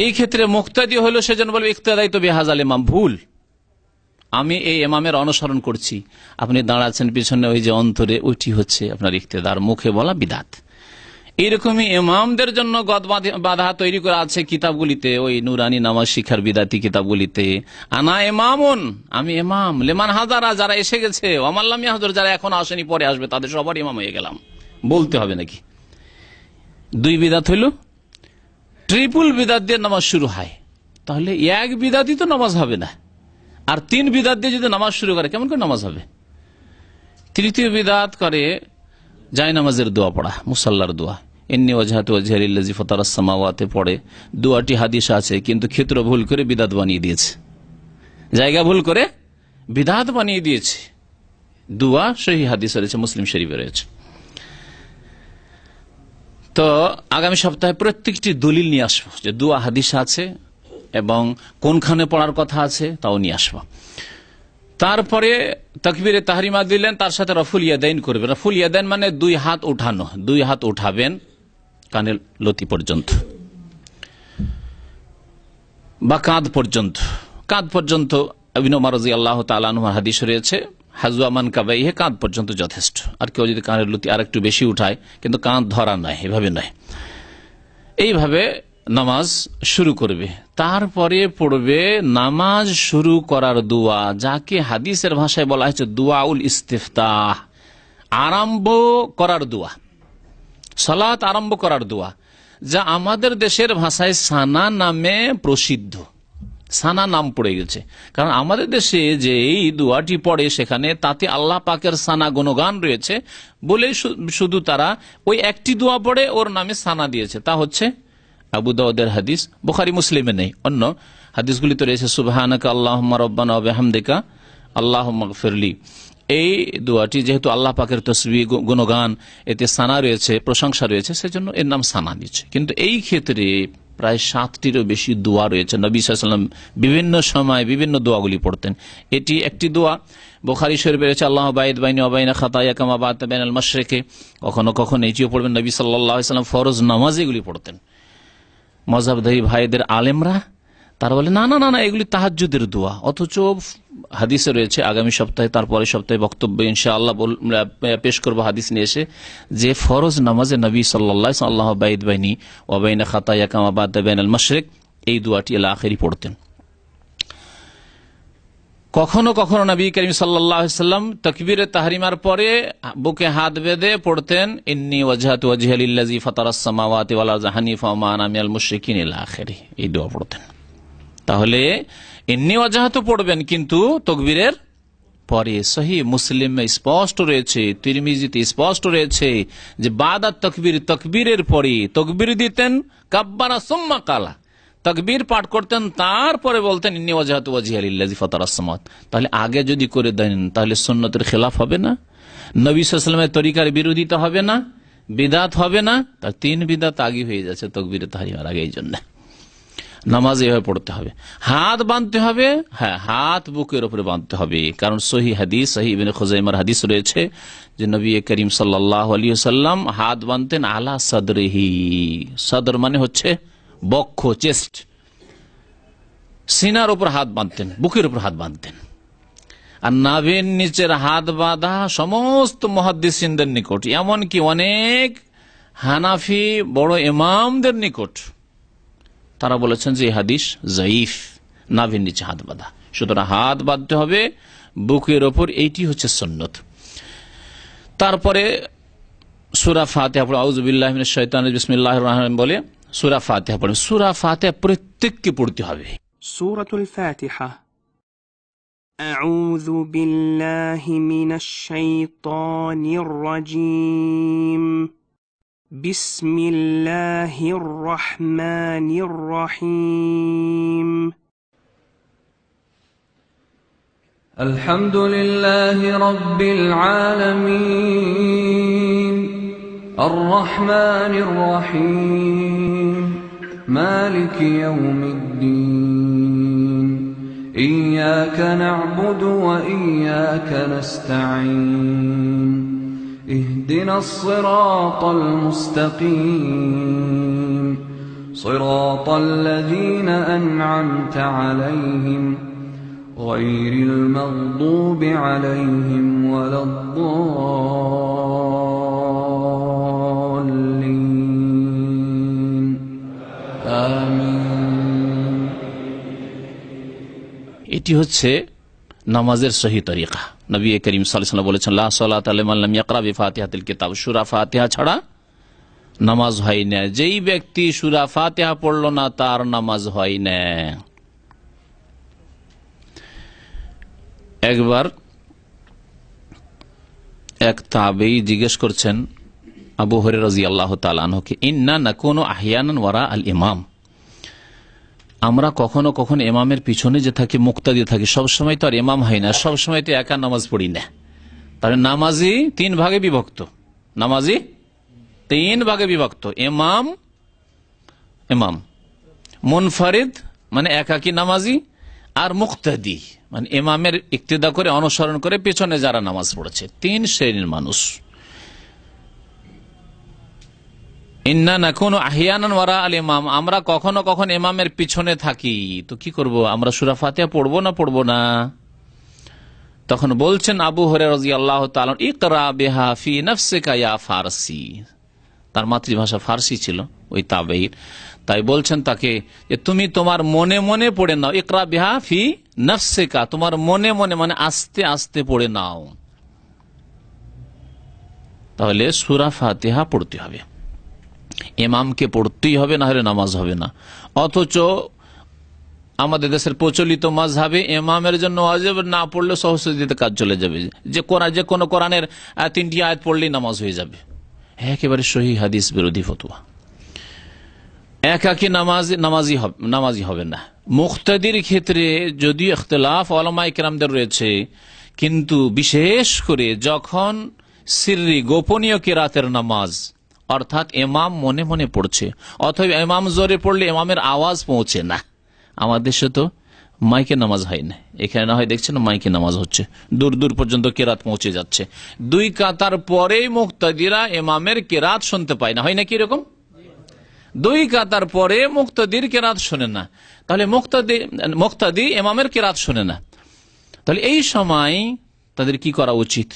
এই ক্ষেত্রে মুক্তাদি হলো সেজন্য বলবে ইক্তাদাইতু বিহাযাল ইমাম, ভুল। আমি এই ইমামের অনুসরণ করছি, আপনি দাঁড়াচ্ছেন পিছনে, ওই যে অন্তরে, ওইটি হচ্ছে আপনার ইক্তেদার, মুখে বলা বিদাত। এইরকমই ইমামদের জন্য গদ বাধা তৈরি করা আছে কিতাবগুলিতে, ওই নুরানি নামাজ শিখার বিদাতি কিতাবগুলিতে। আনা ইমামুন, আমি ইমাম, লিমান হাজারা, যারা এসে গেছে, ওয়ামান লাম ইয়াহজুর, যারা এখন আসেনি পরে আসবে, তাদের সবার ইমাম হয়ে গেলাম, বলতে হবে নাকি? 2 বিদাত হইল, ট্রিপল বিদাত দিয়ে নামাজ শুরু হয়, তাহলে এক বিদাতই তো নামাজ হবে না। আর 3 বিদাত দিয়ে যদি নামাজ শুরু করে, কেমন করে নামাজ হবে? তৃতীয় বিদাত করে জায় নামাজের দোয়া পড়া, মুসাল্লার দোয়া, ইন্নী ওয়াজহাতু ওয়াজহিয়া লিল্লাযী ফাতারাস সামাওয়াতি পড়ে। দোয়াটি হাদিস আছে, কিন্তু ক্ষেত্র ভুল করে বিদাত বানিয়ে দিয়েছে, জায়গা ভুল করে বিদাত বানিয়ে দিয়েছে। দোয়া সহিহ হাদিস রয়েছে, মুসলিম শরীফে রয়েছে। তো আগামী সপ্তাহে প্রত্যেকটি দলিল নিয়ে আসবো যে দোয়া হাদিস আছে এবং কোনখানে পড়ার কথা আছে, তাও নিয়ে আসবো। তারপরে তাকবীরে তাহরিমা দিলেন, তার সাথে রফুল ইয়াদাইন করবেন। রফুল ইয়াদাইন মানে 2 হাত উঠানো, 2 হাত উঠাবেন কানের লতি পর্যন্ত বা কাঁধ পর্যন্ত। ইবনে ওমর রাদিয়াল্লাহু তাআলা আনহুর হাদিস রয়েছে, হাজওয়া মানকাবাইহি, কাঁধ পর্যন্ত যথেষ্ট। আর কেউ যদি কানের লতি আর একটু বেশি উঠায়, কিন্তু কাঁধ ধরা নয়, এভাবে নয়, এইভাবে নামাজ শুরু করবে। তারপরে পড়বে নামাজ শুরু করার দোয়া, যাকে হাদিসের ভাষায় বলা হয়েছে দুআউল ইস্তিফতাহ, আরম্ভ করার দোয়া, সালাত আরম্ভ করার দোয়া, যা আমাদের দেশের ভাষায় সানা নামে প্রসিদ্ধ। সানা নাম পড়ে গেছে, কারণ আমাদের দেশে যে এই দোয়াটি পড়ে সেখানে তাতে আল্লাহ পাকের সানা গুণগান রয়েছে বলে শুধু তারা ওই একটি দোয়া পড়ে ওর নামে সানা দিয়েছে। তা হচ্ছে আবু দাউদের হাদিস, বুখারী মুসলিমে নেই, অন্য হাদিসগুলিতে রয়েছে সুবহানাকা আল্লাহুম্মা রাব্বানা ওয়া বিহামদিকা আল্লাহ মাগফিরলি, এই দোয়াটি যেহেতু আল্লাহ পাকের তসবিহ গুণগান এতে সানা রয়েছে, প্রশংসা রয়েছে, সেজন্য এর নাম সানা দিচ্ছে। কিন্তু এই ক্ষেত্রে প্রায় 7টিরও বেশি দোয়া রয়েছে। নবী সাল্লাল্লাহু আলাইহি ওয়াসাল্লাম বিভিন্ন সময় বিভিন্ন দোয়াগুলি পড়তেন। এটি একটি দোয়া বুখারী শরীফে রয়েছে, আল্লাহ বাইদ বাইনি ওয়া বাইনা খাতায়া কামা বা'তা বাইনাল মাশরিকি। কখনো কখনো এটিও পড়বেন। নবী সাল্লাল্লাহু আলাইহি ওয়াসাল্লাম ফরজ নামাজ এগুলি পড়তেন। মাযহাবধারী ভাইদের আলেমরা তারা বলে না না না না, এগুলি তাহাজ্জুদের দোয়া। অথচ হাদিসে রয়েছে, আগামী সপ্তাহে তারপরে সপ্তাহে বক্তব্য ইনশাআল্লাহ পেশ করব হাদিস নিয়ে এসে, যে ফরজ নামাজে নবী সাল্লাল্লাহু আলাইহি ওয়াসাল্লাম আল্লাহ বাইদ বাইনি ওয়া বাইনা খাতায়া কামা বা'তা বাইনাল মাশরিক এই দোয়াটি আল আখিরি পড়তেন। কখনো কখনো নবী করিম সাল্লাল্লাহু আলাইহি ওয়াসাল্লাম তাকবীরে তাহরিমার পরে বুকে হাত বেঁধে পড়তেন ইন্নী ওয়াজহাতু ওয়াজহিয়া লিল্লাযী ফাতারাস সামাওয়াতি ওয়াল আরযা হানিফা ওয়া মা আনা মিনাল মুশরিকিন ইলা আখিরি, এই দোয়া পড়তেন। তাহলে ইন্নী ওয়াজহাতু পড়বেন, কিন্তু তাকবীরের পরে। সহিহ মুসলিমে স্পষ্ট রয়েছে, তিরমিজিতে স্পষ্ট রয়েছে যে বাদা তাকবীর, তাকবীরের পরে তাকবীর দিতেন, কাব্বারা সুম্মা কালা, তাকবীর পাঠ করতেন, তারপরে বলতেন ইন্নী ওয়াজহাতু ওয়াজহিয়া লিল্লাযী ফাতারাস সামাওয়াত। তাহলে আগে যদি করে দেন তাহলে সুন্নতের খেলাফ হবে না, নবী সাল্লাল্লাহু আলাইহি ওয়াসাল্লামের তরিকার বিরোধিতা হবে না, বিদআত হবে না। তার 3 বিদআত আগে হয়ে যাচ্ছে তাকবীরে তাহরিমার আগে। এই জন্য নামাজ এভাবে পড়তে হবে, হাত বাঁধতে হবে। হ্যাঁ, হাত বুকের উপরে বাঁধতে হবে, কারণ সহিহ হাদিস, সহিহ ইবনে খুজাইমার হাদিস রয়েছে যে নবী করিম সাল্লাল্লাহু আলাইহি ওয়াসাল্লাম হাত বাঁধতেন আলা সাদরিহি। সদর মানে হচ্ছে বক্ষ, চেস্ট, সিনার উপর হাত বাঁধতেন, বুকের উপর হাত বাঁধতেন। আর নাভির নিচের হাত বাঁধা সমস্ত মুহাদ্দিসিনদের নিকট, এমনকি অনেক হানাফি বড় ইমামদের নিকট, তারা বলেছেন যে এই হাদিস জয়ীফ, নাভির নিচে হাত বাঁধা। সুতরাং হাত বাঁধতে হবে বুকের ওপর, এইটি হচ্ছে সুন্নত। তারপরে সূরা ফাতিহা পড়ে, আউযু বিল্লাহি মিনাশ শাইতানির রাজিম বিসমিল্লাহির রহমানির রহিম বলে সূরা ফাতিহা পড়ে। সূরা ফাতিহা প্রত্যেককে পড়তে হবে। সূরাতুল ফাতিহা। আউযু বিল্লাহি মিনাশ শাইতানির রাজিম। বিসমিল্লাহির রহমানির রহিম। আলহামদুলিল্লাহি রাব্বিল আলামিন আর রহমানির রহিম মালিকি ইয়াউমিদ্দিন ইয়্যাকা না'বুদু ওয়া ইয়্যাকা নাস্তাঈন اهدنا الصراط المستقيم صراط الذين أنعمت عليهم غير المغضوب عليهم ولا الضالين آمين। এটি হচ্ছে নামাজের সহি তরিকা। নবী করিম সাল্লাল্লাহু আলাইহি ওয়াসাল্লাম বলেছেন লা সালাতা লিমান লাম ইয়াকরা বিফাতিহাতিল কিতাব, সূরা ফাতিহা ছাড়া নামাজ হয় না। যেই ব্যক্তি সূরা ফাতিহা পড়ল না তার নামাজ হয় না। একবার এক তাবেঈ জিজ্ঞেস করছেন আবু হুরায়রা রাদিয়াল্লাহু তাআলা আনহুকে, ইন্না নাকুনু আহইয়ানান ওয়ারা আল ইমাম, আমরা কখনো কখনো ইমামের পিছনে যে থাকি, মুক্তাদি থাকি, সবসময় তো আর ইমাম হয় না, সবসময় তো একা নামাজ পড়ি না। তাহলে নামাজি 3 ভাগে বিভক্ত, নামাজি 3 ভাগে বিভক্ত। ইমাম, ইমাম মুনফারিদ মানে একাকী নামাজি, আর মুক্তাদি মানে ইমামের ইক্তিদা করে অনুসরণ করে পেছনে যারা নামাজ পড়েছে। 3 শ্রেণীর মানুষ। ইন্না নাকুনু আহইয়ানান ওয়ারা আল ইমাম, আমরা কখনো কখনো ইমামের পিছনে থাকি, তো কি করব, আমরা সূরা ফাতিহা পড়বো না পড়বো না? তখন বলছেন আবু হুরায়রা রাদিয়াল্লাহু তাআলা, ইকরা বিহা ফি নাফসিকা ইয়া ফারসি। তার মাতৃভাষা ফার্সি ছিল ওই তাবেঈর, তাই বলছেন তাকে যে তুমি তোমার মনে মনে পড়ে নাও। ইকরা বিহা ফি নাফসিকা, তোমার মনে মনে মানে আস্তে আস্তে পড়ে নাও। তাহলে সূরা ফাতিহা পড়তে হবে, ইমামকে পড়তেই হবে, না হলে নামাজ হবে না। অথচ আমাদের দেশের প্রচলিত মাযহাবে ইমামের জন্য ওয়াজিব, না পড়লে সহজে কাজ চলে যাবে, যে কোনো কোরআনের 3টি আয়াত পড়লেই নামাজ হয়ে যাবে। একেবারে সহিহ হাদিস বিরোধী ফতোয়া। একাকী নামাজি হবে না। মুক্তাদির ক্ষেত্রে যদিও ইখতিলাফ উলামায়ে কেরামদের রয়েছে, কিন্তু বিশেষ করে যখন সিররি গোপনীয় কিরাতের নামাজ, অর্থাৎ ইমাম মনে মনে পড়ছে অথবা ইমাম জোরে পড়লে ইমামের আওয়াজ পৌঁছে না। আমাদের দেশে তো মাইকে নামাজ হয় না, এখানে না হয় দেখছেন মাইকে নামাজ হচ্ছে, দূর দূর পর্যন্ত কেরাত পৌঁছে যাচ্ছে। দুই কাতার পরেই মুক্তাদিরা ইমামের কেরাত শুনতে পায় না, হয় না কি এরকম? দুই কাতার পরে মুক্তাদির কেরাত শোনে না, তাহলে মুক্তাদি ইমামের কেরাত শোনে না। তাহলে এই সময় তাদের কি করা উচিত?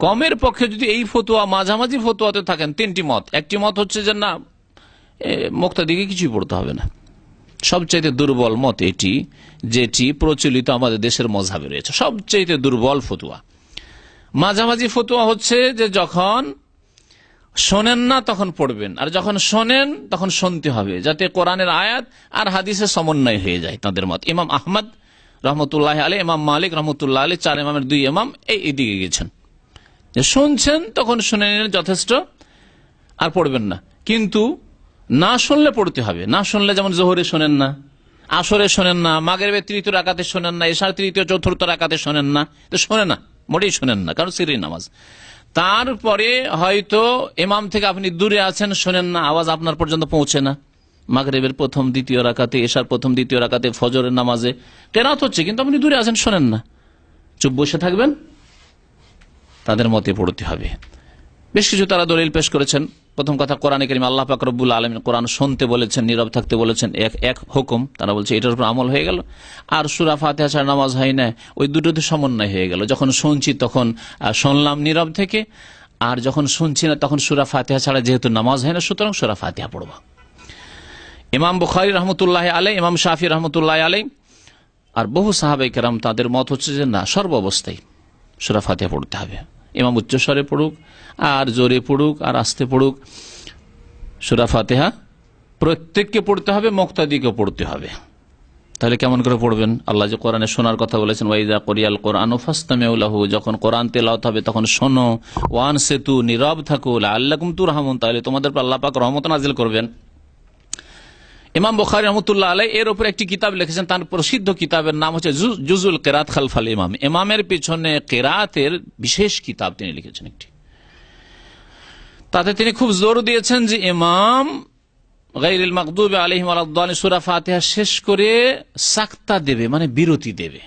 কমের পক্ষে যদি এই ফতোয়া, মাঝামাঝি ফতোয়াতে থাকেন তিনটি মত। একটি মত হচ্ছে যে না, মুক্তাদিকে কিছুই পড়তে হবে না। সবচাইতে দুর্বল মত এটি, যেটি প্রচলিত আমাদের দেশের মযহাবে রয়েছে, সবচাইতে দুর্বল ফতোয়া। মাঝামাঝি ফতোয়া হচ্ছে যে যখন শোনেন না তখন পড়বেন, আর যখন শোনেন তখন শুনতে হবে, যাতে কোরআনের আয়াত আর হাদিসের সমন্বয় হয়ে যায়। তাদের মত ইমাম আহমদ রহমতুল্লাহ আলী, ইমাম মালিক রহমতুল্লাহ আলী, চার ইমামের দুই ইমাম এই দিকে গেছেন যে শুনছেন তখন শুনে নিলেন যথেষ্ট, আর পড়বেন না। কিন্তু না শুনলে পড়তে হবে। না শুনলে যেমন জোহরে শোনেন না, আসরে শোনেন না, মাগরিবের তৃতীয় রাকাতে শোনেন না, এশার তৃতীয় চতুর্থ রাকাতে শোনেন না, তো শোনে না, মোটেই শোনেন না, কারণ সিররি নামাজ। তারপরে হয়তো ইমাম থেকে আপনি দূরে আছেন, শোনেন না, আওয়াজ আপনার পর্যন্ত পৌঁছে না। মাগরিবের প্রথম দ্বিতীয় রাকাতে, এশার প্রথম দ্বিতীয় রাকাতে, ফজরের নামাজে কেরাত হচ্ছে, কিন্তু আপনি দূরে আছেন, শোনেন না, চুপ বসে থাকবেন। তাদের মতে পড়তে হবে। বেশ কিছু তারা দলিল পেশ করেছেন। প্রথম কথা, কোরআনে কারীম আল্লাহ পাক রব্বুল আলামিন কোরআন শুনতে বলেছেন, নীরব থাকতে বলেছেন, এক হুকুম। তারা বলছে এটার উপর আমল হয়ে গেল। আর সূরা ফাতিহা ছাড়া নামাজ হয় না, ওই দুটোতে সমন্বয় হয়ে গেল। যখন শুনছি তখন শুনলাম নীরব থেকে, আর যখন শুনছি না তখন সূরা ফাতিহা ছাড়া যেহেতু নামাজ হয় না, সুতরাং সূরা ফাতিহা পড়ব। ইমাম বুখারী রহমতুল্লাহ আলাইহি, ইমাম শাফিঈ রহমতুল্লাহ আলাইহি আর বহু সাহাবায়ে কেরাম তাদের মত হচ্ছে যে না, সর্বাবস্থায় সূরা ফাতিহা পড়তে হবে। ইমাম উচ্চস্বরে পড়ুক আর জোরে পড়ুক আর আস্তে পড়ুক, সূরা ফাতিহা প্রত্যেককে পড়তে হবে, মুক্তাদিকে পড়তে হবে। তাহলে কেমন করে পড়বেন? আল্লাহ যে কোরআনে শোনার কথা বলেছেন, ওয়াইযা কুরিয়াল কুরআনু ফাসতামিউ লাহু, যখন কোরআন তেলাওয়াত হবে তখন শোনো, ওয়ানসিতু, নীরব থাকো, লাআল্লাকুম তুরহামুন, তাহলে তোমাদের উপর আল্লাহ পাক রহমত নাজিল করবেন। ইমাম বুখারী রহমতুল্লাহ আলাইহি এর উপর একটি কিতাব লিখেছেন, তার প্রসিদ্ধ কিতাবের নাম হচ্ছে জুজুল কিরাত খালফাল ইমাম। ইমামের পিছনে কিরাতের বিশেষ কিতাব তিনি লিখেছেন একটি। তাতে তিনি খুব জোর দিয়েছেন যে ইমাম গায়রিল মাগদুবি আলাইহিম ওয়ালাদ-দাল্লিন সূরা ফাতিহা শেষ করে সাকতা দেবে, মানে বিরতি দেবে,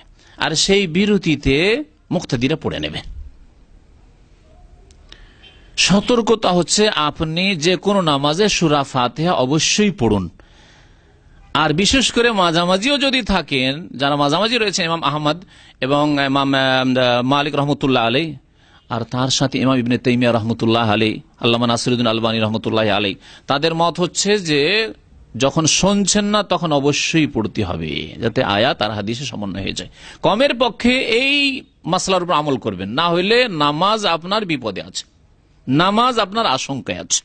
আর সেই বিরতিতে মুক্তাদিরা পড়ে নেবে। সতর্কতা হচ্ছে আপনি যে কোনো নামাজে সূরা ফাতিহা অবশ্যই পড়ুন, আর বিশেষ করে মাঝামাঝিও যদি থাকেন, যারা মাঝামাঝি রয়েছেন ইমাম আহমদ এবং ইমাম মালিক রহমতুল্লাহ আলাইহি, আর তার সাথে ইমাম ইবনে তাইমিয়া রহমতুল্লাহ আলাইহি, আল্লামা নাসিরুদ্দিন আলবানী রহমতুল্লাহ আলাইহি, তাদের মত হচ্ছে যে যখন শুনছেন না তখন অবশ্যই পড়তে হবে, যাতে আয়াত আর হাদিসে সমন্বয় হয়ে যায়। কমের পক্ষে এই মাসলার উপর আমল করবেন, না হইলে নামাজ আপনার বিপদে আছে, নামাজ আপনার আশঙ্কায় আছে।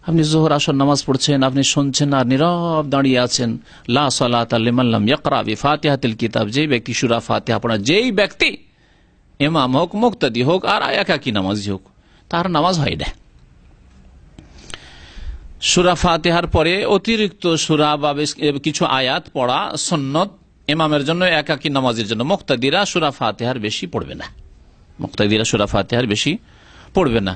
আপনি যোহর আসর নামাজ পড়ছেন, আপনি শুনছেন আর নীরব দাঁড়িয়ে আছেন। লা সালাতা লিমান লাম ইয়াকরা বিফাতিহাতিল কিতাব, যেই ব্যক্তি সূরা ফাতিহা পড়া, যেই ব্যক্তি ইমাম হোক, মুক্তাদি হোক আর একাকী নামাজি হোক, তার নামাজ হয় না। সূরা ফাতিহার পরে অতিরিক্ত সূরা বা কিছু আয়াত পড়া সুন্নত ইমামের জন্য, একাকী নামাজের জন্য। মুক্তাদিরা সূরা ফাতিহার বেশি পড়বে না, মুক্তাদিরা সূরা ফাতিহার বেশি পড়বে না।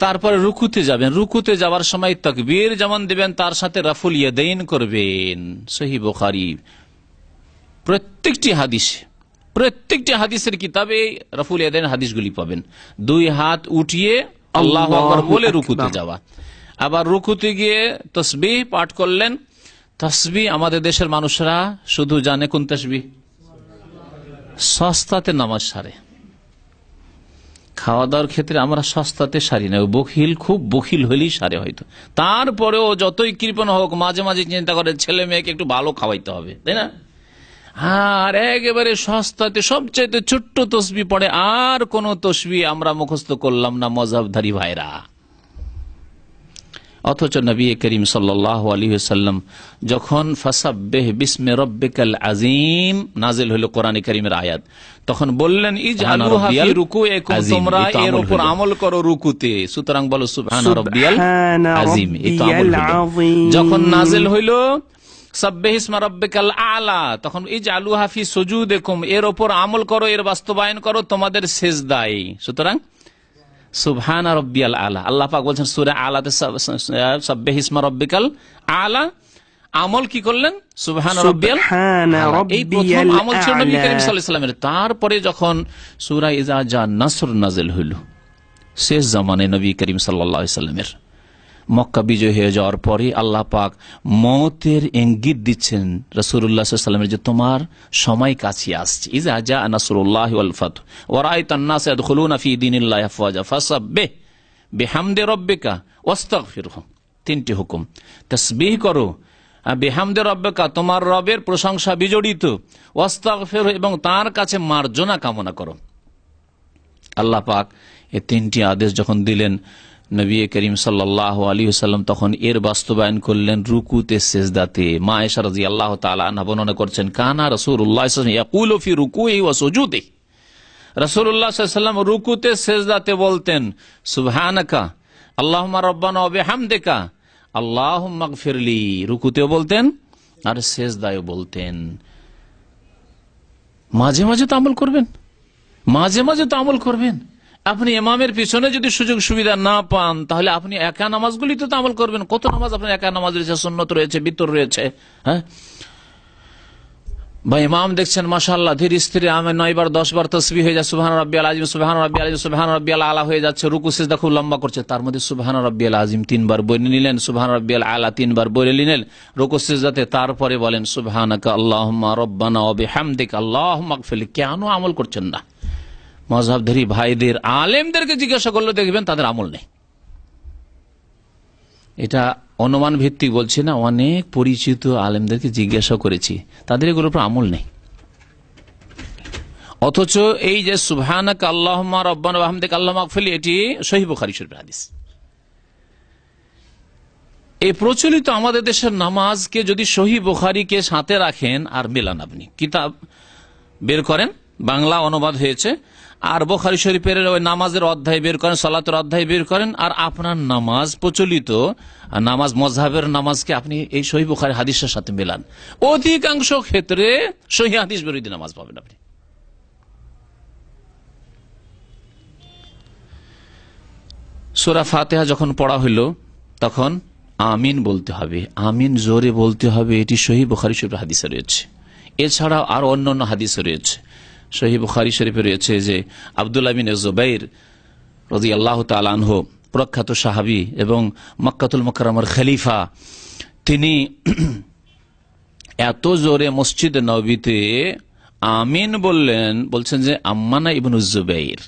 তারপরে রুকুতে যাবেন, রুকুতে যাওয়ার সময় তাকবীর যেমন দিবেন তার সাথে রাফুল ইয়াদাইন করবেন। সহিহ বুখারী প্রত্যেকটি হাদিসের কিতাবে রাফুল ইয়াদাইন হাদিসগুলি পাবেন। দুই হাত উঠিয়ে আল্লাহু আকবার বলে রুকুতে যাওয়া। আবার রুকুতে গিয়ে তাসবিহ পাঠ করলেন। তাসবিহ আমাদের দেশের মানুষরা শুধু জানে কোন তাসবিহ? সস্তাতে নামাজ সারে। খাওয়া দাওয়ার ক্ষেত্রে আমরা সস্তাতে সারি না, বখিল, খুব বখিল হলেই সারে হয়তো। তারপরেও যতই কৃপণ হোক মাঝে মাঝে চিন্তা করে ছেলে মেয়েকে একটু ভালো খাওয়াইতে হবে, তাই না? আর একেবারে সস্তাতে সবচাইতে ছোট্ট তসবিহ পড়ে, আর কোন তসবিহ আমরা মুখস্থ করলাম না। মযহাবধারী ভাইরা অথচ নবী করিম সাল্লাল্লাহু আলাইহি ওয়াসাল্লাম যখন ফাসাব্বিহ বিসমি রাব্বিকাল আযীম নাযিল হলো কোরআনে কারীমের আয়াত, তখন বললেন ইজআলুহা ফি রুকুইকুম, তোমরা এর উপর আমল করো রুকুতে। সুতরাং বলো সুবহানা রাব্বিয়াল আযীম। এই তো আমল হলো। যখন নাযিল হইল সাব্বিহ ইসমা রাব্বিকাল আলা, তখন ইজআলুহা ফি সুজুদিকুম, এর উপর আমল করো, এর বাস্তবায়ন করো তোমাদের সিজদায়। সুতরাং সুবহানা রাব্বিয়াল আলা, আল্লাহ পাক বলছেন সূরা আলাতে সাব্বিহ ইসমা রাব্বিকাল আলা, আমল কি করলেন? সুবহানা রাব্বিয়াল আলা। এই প্রথম আমল ছিল নবী করিম সাল্লাল্লাহু আলাইহি ওয়াসাল্লামের। তারপরে যখন সূরা ইজা জা নাসর নাযিল হইল, শেষ জামানায় নবী করিম সাল্লাল্লাহু আলাইহি ওয়াসাল্লামের মক্কা বিজয় হয়ে যাওয়ার পরে আল্লাহ পাক মওতের ইঙ্গিত দিচ্ছেন রাসূলুল্লাহ সাল্লাল্লাহু আলাইহি ওয়াসাল্লামের, যে তোমার সময় কাছে আসছে। ইজা জা নাসরুল্লাহি ওয়াল ফাতহু ওয়া রাআইতান নাস ইয়াদখুলুনা ফি দীনিল্লাহি আফওয়াজা ফাসাব্বিহ বিহামদি রাব্বিকা ওয়াস্তাগফিরহু। তিনটি হুকুম, তাসবিহ করো, বিহামদি রাব্বিকা তোমার রবের প্রশংসা বিজড়িত, ওয়াস্তাগফিরহু এবং তার কাছে মার্জনা কামনা করো। আল্লাহ পাক এই তিনটি আদেশ যখন দিলেন নবী করিম সাল্লাল্লাহু আলাইহি ওয়াসাল্লাম তখন এর বাস্তবায়ন করলেন রুকুতে সিজদাতে। মা আয়েশা রাদিয়াল্লাহু তাআলা আনহা বর্ণনা করছেন, কানা রাসূলুল্লাহ সাল্লাল্লাহু আলাইহি ওয়াসাল্লাম ইয়াকুলু ফি রুকুইহি ওয়া সুজুদিহি, রাসূলুল্লাহ সাল্লাল্লাহু আলাইহি ওয়াসাল্লাম রুকুতে সিজদাতে বলতেন সুবহানাকা আল্লাহুম্মা রাব্বানা ওয়া বিহামদিকা আল্লাহুম্মা গফিরলি, রুকুতেও বলতেন আর সিজদায়ও বলতেন। মাঝে মাঝে তো আমল করবেন, মাঝে মাঝে তো আমল করবেন। আপনি ইমামের পিছনে যদি সুযোগ সুবিধা না পান, তাহলে আপনি একা নামাজগুলি তো আমল করবেন। কত নামাজ আপনার একা নামাজ রয়েছে, সুন্নত রয়েছে, বিতর রয়েছে, হ্যাঁ, বা ইমাম দেখছেন মাশাআল্লাহ ধীর স্থিরে আমি 9 বার 10 বার তাসবিহ হয়ে যায়, সুবহান রাব্বিয়াল আযীম, সুবহান রাব্বিয়াল আযীম, সুবহান রাব্বিয়াল আলা হয়ে যাচ্ছে, রুকু সিজদা খুব লম্বা করছে, তার মধ্যে সুবহান রাব্বিয়াল আযীম 3 বার বলে নিলেন, সুবহান রাব্বিয়াল আলা 3 বার বলে নিলেন রুকু সিজদাতে, তারপরে বলেন সুবহানাকা আল্লাহুম্মা রাব্বানা ওয়া বিহামদিকা আল্লাহুম্মা গফিরলি। কেন আমল করছেন না? মাযহাবধারী ভাইদের, আলেমদেরকে জিজ্ঞাসা করলে দেখবেন তাদের আমল নেই। এটা অনুমান ভিত্তিক বলছি না, অনেক পরিচিত আলেমদেরকে জিজ্ঞাসা করেছি, তাদের এগুলোর উপর আমল নেই। অথচ এই যে সুবহানাকা আল্লাহুম্মা রাব্বানা ওয়া বিহামদিকা আল্লাহুম্মা গফিরলি, এটি সহিহ বুখারী শরীফের হাদিস। এই প্রচলিত আমাদের দেশের নামাজকে যদি সহিহ বুখারীকে সাথে রাখেন আর মেলান, আপনি কিতাব বের করেন, বাংলা অনুবাদ হয়েছে, আর বুখারী শরীফের ওই নামাজের অধ্যায় বের করেন, সালাতের অধ্যায় বের করেন, আর আপনার নামাজ প্রচলিত নামাজ মযহাবের নামাজকে আপনি এই সহিহ বুখারী হাদিসের সাথে মেলান, অধিকাংশ ক্ষেত্রে সহিহ হাদিস বিরোধী নামাজ পাবেন আপনি। সূরা ফাতিহা যখন পড়া হইল তখন আমিন বলতে হবে, আমিন জোরে বলতে হবে, এটি সহিহ বুখারী শরীফের হাদিসে রয়েছে। এছাড়াও আরো অন্যান্য হাদিসে রয়েছে। সহিহ বুখারী শরীফে রয়েছে যে আব্দুল্লাহ বিন জুবাইর রাদিয়াল্লাহু তাআলা আনহু, প্রখ্যাত সাহাবী এবং মক্কাতুল মুকাররমার খলিফা, তিনি এত জোরে মসজিদ নববীতে আমিন বলছেন যে আম্মানা ইবনু জুবাইর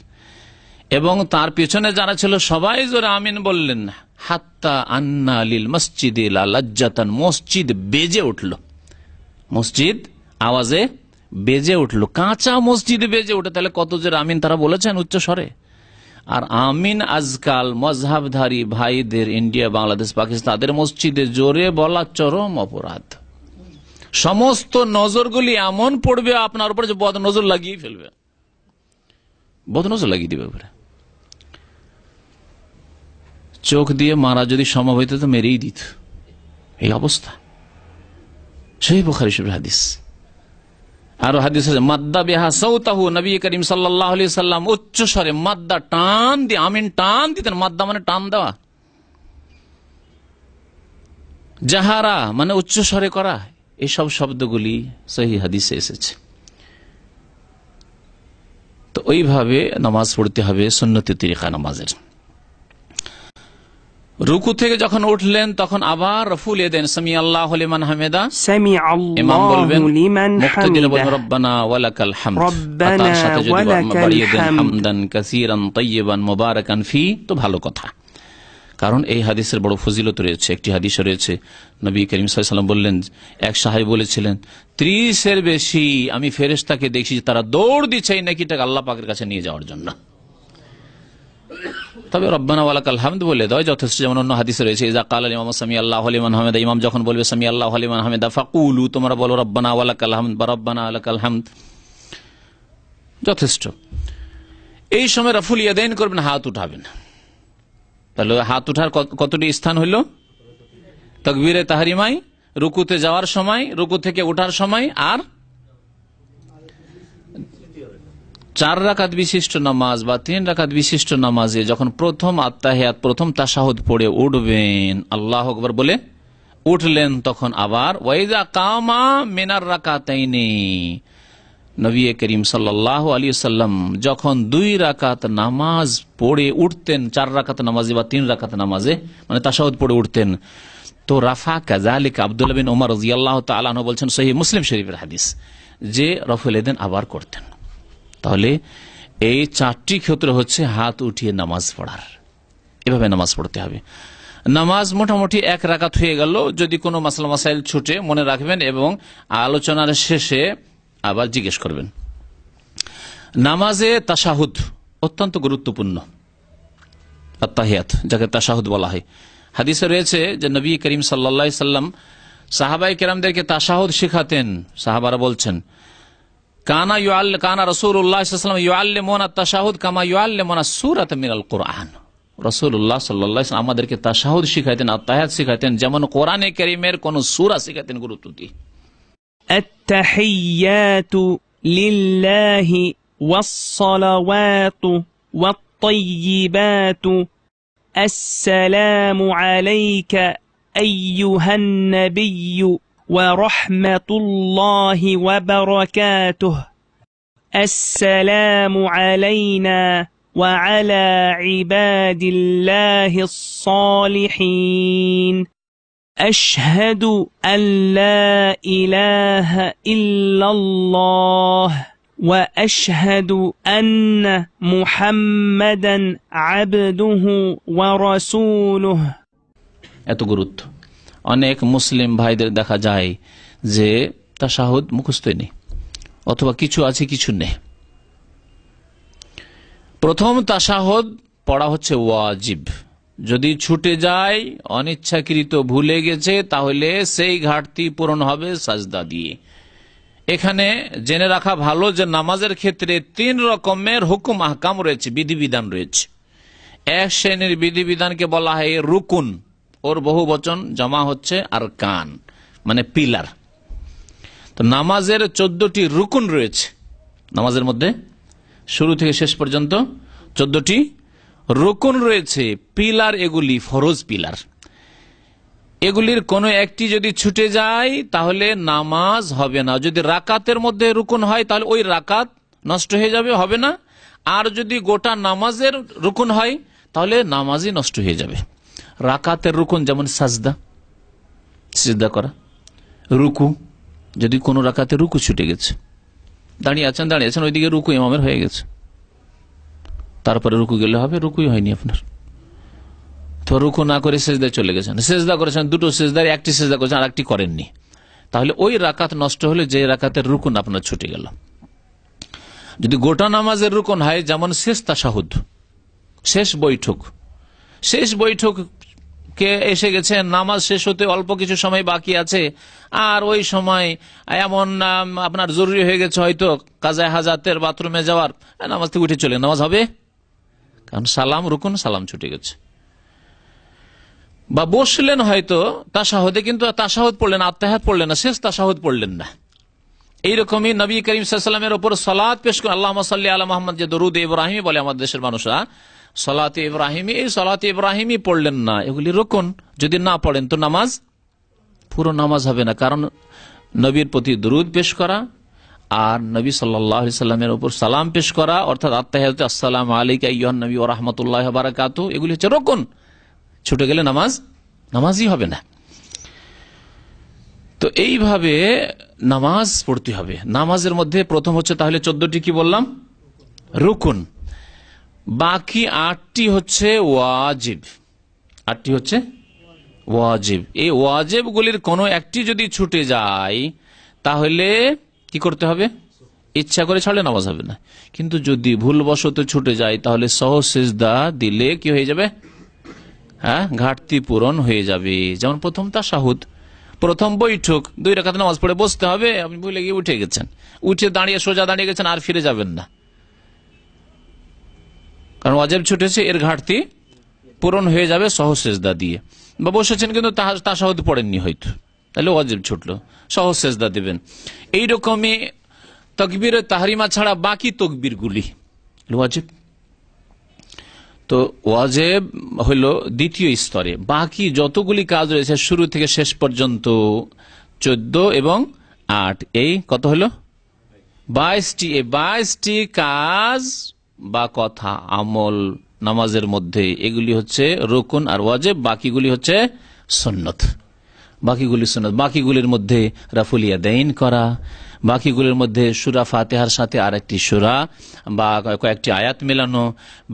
এবং তার পিছনে যারা ছিল সবাই জোরে আমিন বললেন, হাত্তা আন্না লিল মসজিদে লা লাজ্জাতান, মসজিদ বেজে উঠল, মসজিদ আওয়াজে বেজে উঠল, কাঁচা মসজিদে বেজে উঠে, তাহলে কত জোরে আমিন তারা বলেছেন উচ্চ স্বরে। আর আমিন আজকাল মযহাবধারী ভাইদের ইন্ডিয়া, বাংলাদেশ, পাকিস্তান, তাদের মসজিদে জোরে বলা চরম অপরাধ। সমস্ত নজরগুলি এমন পড়বে আপনার উপরে যে বদ নজর লাগিয়ে ফেলবে, বদ নজর লাগিয়ে দিবে উপরে। চোখ দিয়ে মারা যদি সম্ভব হইতো তো মেরেই দিত, এই অবস্থা। সহিহ বুখারী শরীফের হাদিস। আর হাদিস আছে মাদ্দা বিহা সাউতাহু, নবী করিম সাল্লাল্লাহু আলাইহি সাল্লাম উচ্চ স্বরে মাদ্দা টান দিয়ে আমিন টান দিতেন। মাদ্দা মানে টান দেওয়া, জাহারা মানে উচ্চ স্বরে করা, এইসব শব্দগুলি সহিহ হাদিসে এসেছে। তো ওইভাবে নামাজ পড়তে হবে সুন্নতি তরিকা নামাজের। রুকু থেকে যখন উঠলেন তখন আবার রফুল দেন সামি আল্লাহু লিমান হামিদা, ইমাম বলবেন মুক্তাদির বলেন রব্বানা ওয়ালাকাল হামদ, তার সাথে যদি বাড়িয়ে দেন হামদান কাসীরান তাইয়িবান মুবারাকান ফি, তো ভালো কথা। কারণ এই হাদিসের বড় ফজিলত রয়েছে। একটি হাদিস রয়েছে নবী করিম সাল্লাল্লাহু আলাইহি ওয়াসাল্লাম বললেন, এক সাহাবী বলেছিলেন 30-এর বেশি আমি ফেরেশতাকে দেখি তারা দৌড় দিচ্ছে এই নেকিটাকে আল্লাহ পাকের কাছে নিয়ে যাওয়ার জন্য। তবে রব্বানা ওয়ালাকাল হামদ বলে দেয় যথেষ্ট। যেমন অন্য হাদিসে রয়েছে, ইজা কাল ইমাম সামি আল্লাহু লিমান হামিদা, ইমাম যখন বলবে সামি আল্লাহু লিমান হামিদা ফাকুলু, তোমরা বলো রব্বানা ওয়ালাকাল হামদ বা রব্বানা ওয়ালাকাল হামদ, যথেষ্ট। এই সময় রাফুল ইয়াদাইন করবেন, হাত উঠাবেন। তাহলে হাত উঠার কতটি স্থান হইল? তাকবীরে তাহরিমায়, রুকুতে যাওয়ার সময়, রুকু থেকে ওঠার সময়, আর 4 রাকাত বিশিষ্ট নামাজ বা 3 রাকাত বিশিষ্ট নামাজে যখন প্রথম আত্তাহিয়াত, প্রথম তাশাহুদ পড়ে উঠবেন, আল্লাহু আকবার বলে উঠলেন, তখন আবার ওয়াইজা কামা মিনার রাকাতাইনি, নবী করিম সাল্লাল্লাহু আলাইহি ওয়াসাল্লাম যখন 2 রাকাত নামাজ পড়ে উঠতেন, 4 রাকাত নামাজে বা 3 রাকাত নামাজে, মানে তাশাহুদ পড়ে উঠতেন, তো রাফা কাযালিকা আব্দুল্লাহ বিন ওমর রাদিয়াল্লাহু তাআলা আনহু বলছেন, সহিহ মুসলিম শরীফের হাদিস, যে রফুল ইয়াদাইন আবার করতেন। তাহলে এই 4টি ক্ষেত্র হচ্ছে হাত উঠিয়ে নামাজ পড়ার, এভাবে নামাজ পড়তে হবে। নামাজ মোটামুটি 1 রাকাত হয়ে গেল। যদি কোনো মাসলা মাসাইল ছুটে মনে রাখবেন এবং আলোচনার শেষে আবার জিজ্ঞেস করবেন। নামাজে তাশাহুদ অত্যন্ত গুরুত্বপূর্ণ, আত্তাহিয়াত যাকে তাশাহুদ বলা হয়। হাদিসে রয়েছে যে নবী করিম সাল্লাল্লাহু আলাইহি সাল্লাম সাহাবায়ে কেরামদেরকে তাশাহুদ শেখাতেন। সাহাবারা বলছেন, কানা রাসূলুল্লাহ সাল্লাল্লাহু আলাইহি ওয়াসাল্লাম ইউআল্লিমুনা তাশাহুদ কামা ইউআল্লিমুনা সূরাতাম মিনাল কুরআন। রাসূলুল্লাহ সাল্লাল্লাহু আলাইহি ওয়াসাল্লাম আমাদেরকে তাশাহুদ শিখাতেন, আত্তাহিয়াত শিখাতেন, যেমন কোরআনে কারীমের কোন সূরা শিখাতেন গুরুত্ব দিয়ে। আত-তাহিয়াতু লিল্লাহি ওয়াস-সালাওয়াতু ওয়াত-তাইয়্যিবাতু আসসালামু আলাইকা আইয়ুহান নাবিয়্যু ওয়া রাহমাতুল্লাহি ওয়া বারাকাতুহু আসসালামু আলাইনা ওয়া আলা ইবাদিল্লাহিস সালিহিন আশহাদু আল্লা ইলাহা ইল্লাল্লাহ ওয়া আশহাদু আন্না মুহাম্মাদান আবদুহু ওয়া রাসূলুহু। এত গুরুত্ব। অনেক মুসলিম ভাইদের দেখা যায় যে তাশাহুদ মুখস্থই নেই, অথবা কিছু আছে কিছু নেই। প্রথম তাশাহুদ পড়া হচ্ছে ওয়াজিব। যদি ছুটে যায়, অনিচ্ছাকৃত ভুলে গেছে, তাহলে সেই ঘাটতি পূরণ হবে সাজদা দিয়ে। এখানে জেনে রাখা ভালো যে নামাজের ক্ষেত্রে 3 রকমের হুকুম আহকাম রয়েছে, বিধিবিধান রয়েছে। এক শ্রেণীর বিধিবিধানকে বলা হয় রুকুন, ওর বহু বচন জমা হচ্ছে আরকান, মানে পিলার। তো নামাজের 14টি রুকুন রয়েছে। নামাজের মধ্যে শুরু থেকে শেষ পর্যন্ত 14টি রুকুন রয়েছে, পিলার, এগুলি ফরজ পিলার। এগুলির কোনো একটি যদি ছুটে যায় তাহলে নামাজ হবে না। যদি রাকাতের মধ্যে রুকুন হয় তাহলে ওই রাকাত নষ্ট হয়ে যাবে, হবে না। আর যদি গোটা নামাজের রুকুন হয় তাহলে নামাজই নষ্ট হয়ে যাবে। রাকাতের রুকুন যেমন সাজদা, সিজদা করা, রুকু, যদি কোনো রাকাতে রুকু ছুটে গেছে, দাঁড়িয়ে আছেন ওইদিকে রুকু ইমামের হয়ে গেছে, তারপরে রুকু গেলে হবে, রুকুই হয়নি আপনার, তো রুকু না করে সেজদায় চলে গেছেন, সেজদা করেছেন, 2টো সেজদার একটি সেজদা করেছেন আর একটি করেননি, তাহলে ওই রাকাত নষ্ট হলে যে রাকাতের রুকুন আপনার ছুটে গেল। যদি গোটা নামাজের রুকুন হয়, যেমন শেষ তাশাহুদ, শেষ বৈঠক কে এসে গেছে, নামাজ শেষ হতে অল্প কিছু সময় বাকি আছে, আর ওই সময় এমন আপনার জরুরি হয়ে গেছে, হয়তো কাজায়ে হাজাতের বাথরুমে যাওয়ার, নামাজ থেকে উঠে চলে, নামাজ হবে? কারণ সালাম রুকুন, সালাম ছুটে গেছে। বা বসলেন হয়তো তাশাহুদে, কিন্তু তাশাহুদ পড়লেন, আত্তাহিয়াত পড়লেন না, শেষ তাশাহুদ পড়লেন না। এইরকমই নবী করিম সাল্লাল্লাহু আলাইহি ওয়াসাল্লামের উপর সালাত পেশ করে, আল্লাহুম্মা সাল্লি আলা মুহাম্মদ, যে দরুদ ইব্রাহিমি বলে আমাদের দেশের মানুষরা, সালাতে ইব্রাহিমি, এই সালাতে ইব্রাহিমি পড়লেন না, এগুলি রুকুন। যদি না পড়েন তো নামাজ, পুরো নামাজ হবে না। কারণ নবীর প্রতি দরুদ পেশ করা আর নবী সাল্লাল্লাহু আলাইহি সাল্লামের উপর সালাম পেশ করা, অর্থাৎ আত্তাহিয়াত, আসসালামু আলাইকা আইয়ুহান নবী ওয়া রাহমাতুল্লাহি ওয়া বারাকাতুহু, এগুলি হচ্ছে রুকুন। ছুটে গেলে নামাজই হবে না। তো এইভাবে নামাজ পড়তে হবে। নামাজের মধ্যে প্রথম হচ্ছে তাহলে 14টি কি বললাম? রুকুন। বাকি 8টি হচ্ছে ওয়াজিব। 8টি হচ্ছে ওয়াজিব। এই ওয়াজিবগুলির কোনো একটি যদি ছুটে যায় তাহলে কি করতে হবে? ইচ্ছা করে ছাড়লে নামাজ হবে না। কিন্তু যদি ভুলবশত ছুটে যায় তাহলে সহজ সিজদা দিলে কি হয়ে যাবে? হ্যাঁ, ঘাটতি পূরণ হয়ে যাবে। যেমন প্রথম তাশাহুদ, প্রথম বৈঠক, 2 রাকাত নামাজ পড়ে বসতে হবে, আপনি ভুলে গিয়ে উঠে গেছেন, উঠে দাঁড়িয়ে সোজা দাঁড়িয়ে গেছেন, আর ফিরে যাবেন না, কারণ ওয়াজিব ছুটেছে, এর ঘাটতি পূরণ হয়ে যাবে সহজ সিজদা দিয়ে। বা বসেছেন কিন্তু তাশাহুদ পড়েননি হয়তো, তাহলে ওয়াজিব ছুটলো, সহজ সিজদা দিবেন। এইরকমই তাকবীরে তাহরিমা ছাড়া বাকি তাকবীরগুলি ওয়াজিব। তো ওয়াজিব হলো দ্বিতীয় স্তরে। বাকি যতগুলি কাজ রয়েছে শুরু থেকে শেষ পর্যন্ত 14 এবং 8, এই কত হলো? 22টি। এই 22টি কাজ বা কথা, আমল নামাজের মধ্যে, এগুলি হচ্ছে রুকুন আর ওয়াজিব, বাকিগুলি হচ্ছে সুন্নত। বাকিগুলির মধ্যে রাফুল ইয়াদাইন করা, বাকিগুলির মধ্যে সূরা ফাতিহার সাথে আরেকটি সূরা বা কয়েকটি আয়াত মেলানো,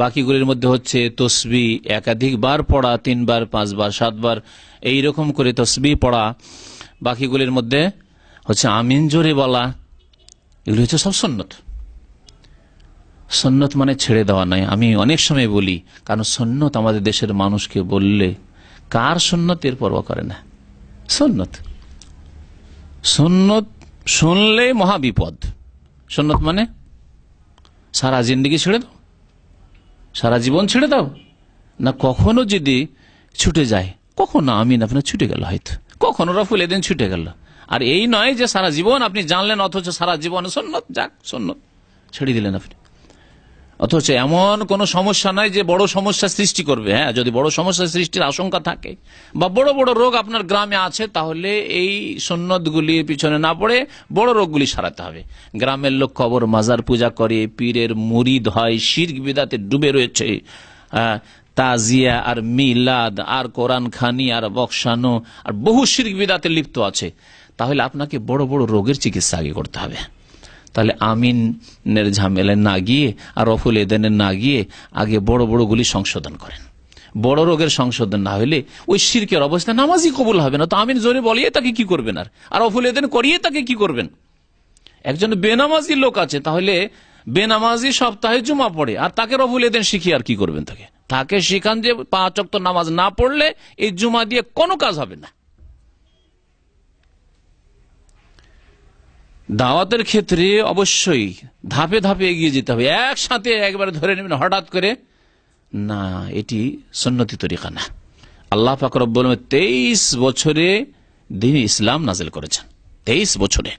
বাকিগুলির মধ্যে হচ্ছে তসবিহ একাধিকবার পড়া, 3 বার 5 বার 7 বার এইরকম করে তসবিহ পড়া, বাকিগুলির মধ্যে হচ্ছে আমিন জোরে বলা, এগুলি হচ্ছে সব সুন্নত। সুন্নত মানে ছেড়ে দেওয়া নয়। আমি অনেক সময় বলি, কারণ সুন্নত আমাদের দেশের মানুষকে বললে কার সুন্নত এর পরোয়া করে না। সুন্নত শুনলে মহাবিপদ। সুন্নত মানে সারা জিন্দেগি ছেড়ে দাও, সারা জীবন ছেড়ে দাও না। কখনো যদি ছুটে যায়, কখনো আমিন আপনার ছুটে গেল, হয়তো কখনো রাফুল এদিন ছুটে গেল, আর এই নয় যে সারা জীবন আপনি জানলেন অথচ সারা জীবন সুন্নত, যাক সুন্নত ছেড়ে দিলেন আপনি। অথচ এমন কোন সমস্যা নাই যে বড় সমস্যা সৃষ্টি করবে। হ্যাঁ, যদি বড় সমস্যা সৃষ্টির আশঙ্কা থাকে বা বড় বড় রোগ আপনার গ্রামে আছে, তাহলে এই সুন্নতগুলির পিছনে না পড়ে বড় রোগগুলি সারাতে হবে। গ্রামের লোক কবর মাজার পূজা করে, পীরের মুরিদ হয়, শিরক বিদআতে ডুবে রয়েছে, তাজিয়া আর মিলাদ আর কোরআন খানি আর বক্সানো আর বহু শিরক বিদআতে লিপ্ত আছে, তাহলে আপনাকে বড় বড় রোগের চিকিৎসা আগে করতে হবে। তাহলে আমিনের ঝামেলায় না গিয়ে আর রফুল এদেনে না গিয়ে আগে বড় বড়গুলি সংশোধন করেন। বড় রোগের সংশোধন না হলে ওই শিরকের অবস্থা নামাজই কবুল হবে না। তো আমিন জোরে বলিয়ে তাকে কি করবেন, আর রফুল এদেন করিয়ে তাকে কি করবেন? একজন বেনামাজি লোক আছে, তাহলে বেনামাজি সপ্তাহে জুমা পড়ে, আর তাকে রফুল এদেন শিখিয়ে আর কি করবেন? তাকে শিখান যে 5 ওয়াক্ত নামাজ না পড়লে এই জুমা দিয়ে কোনো কাজ হবে না। দাওয়াতের ক্ষেত্রে অবশ্যই ধাপে ধাপে এগিয়ে যেতে হবে, একসাথে একবারে ধরে নেবেন হঠাৎ করে না, এটি সুন্নতি তরিকা না। আল্লাহ পাক রব্বুল আলামিন 23 বছরে দ্বীন ইসলাম নাযিল করেছেন। 23 বছরে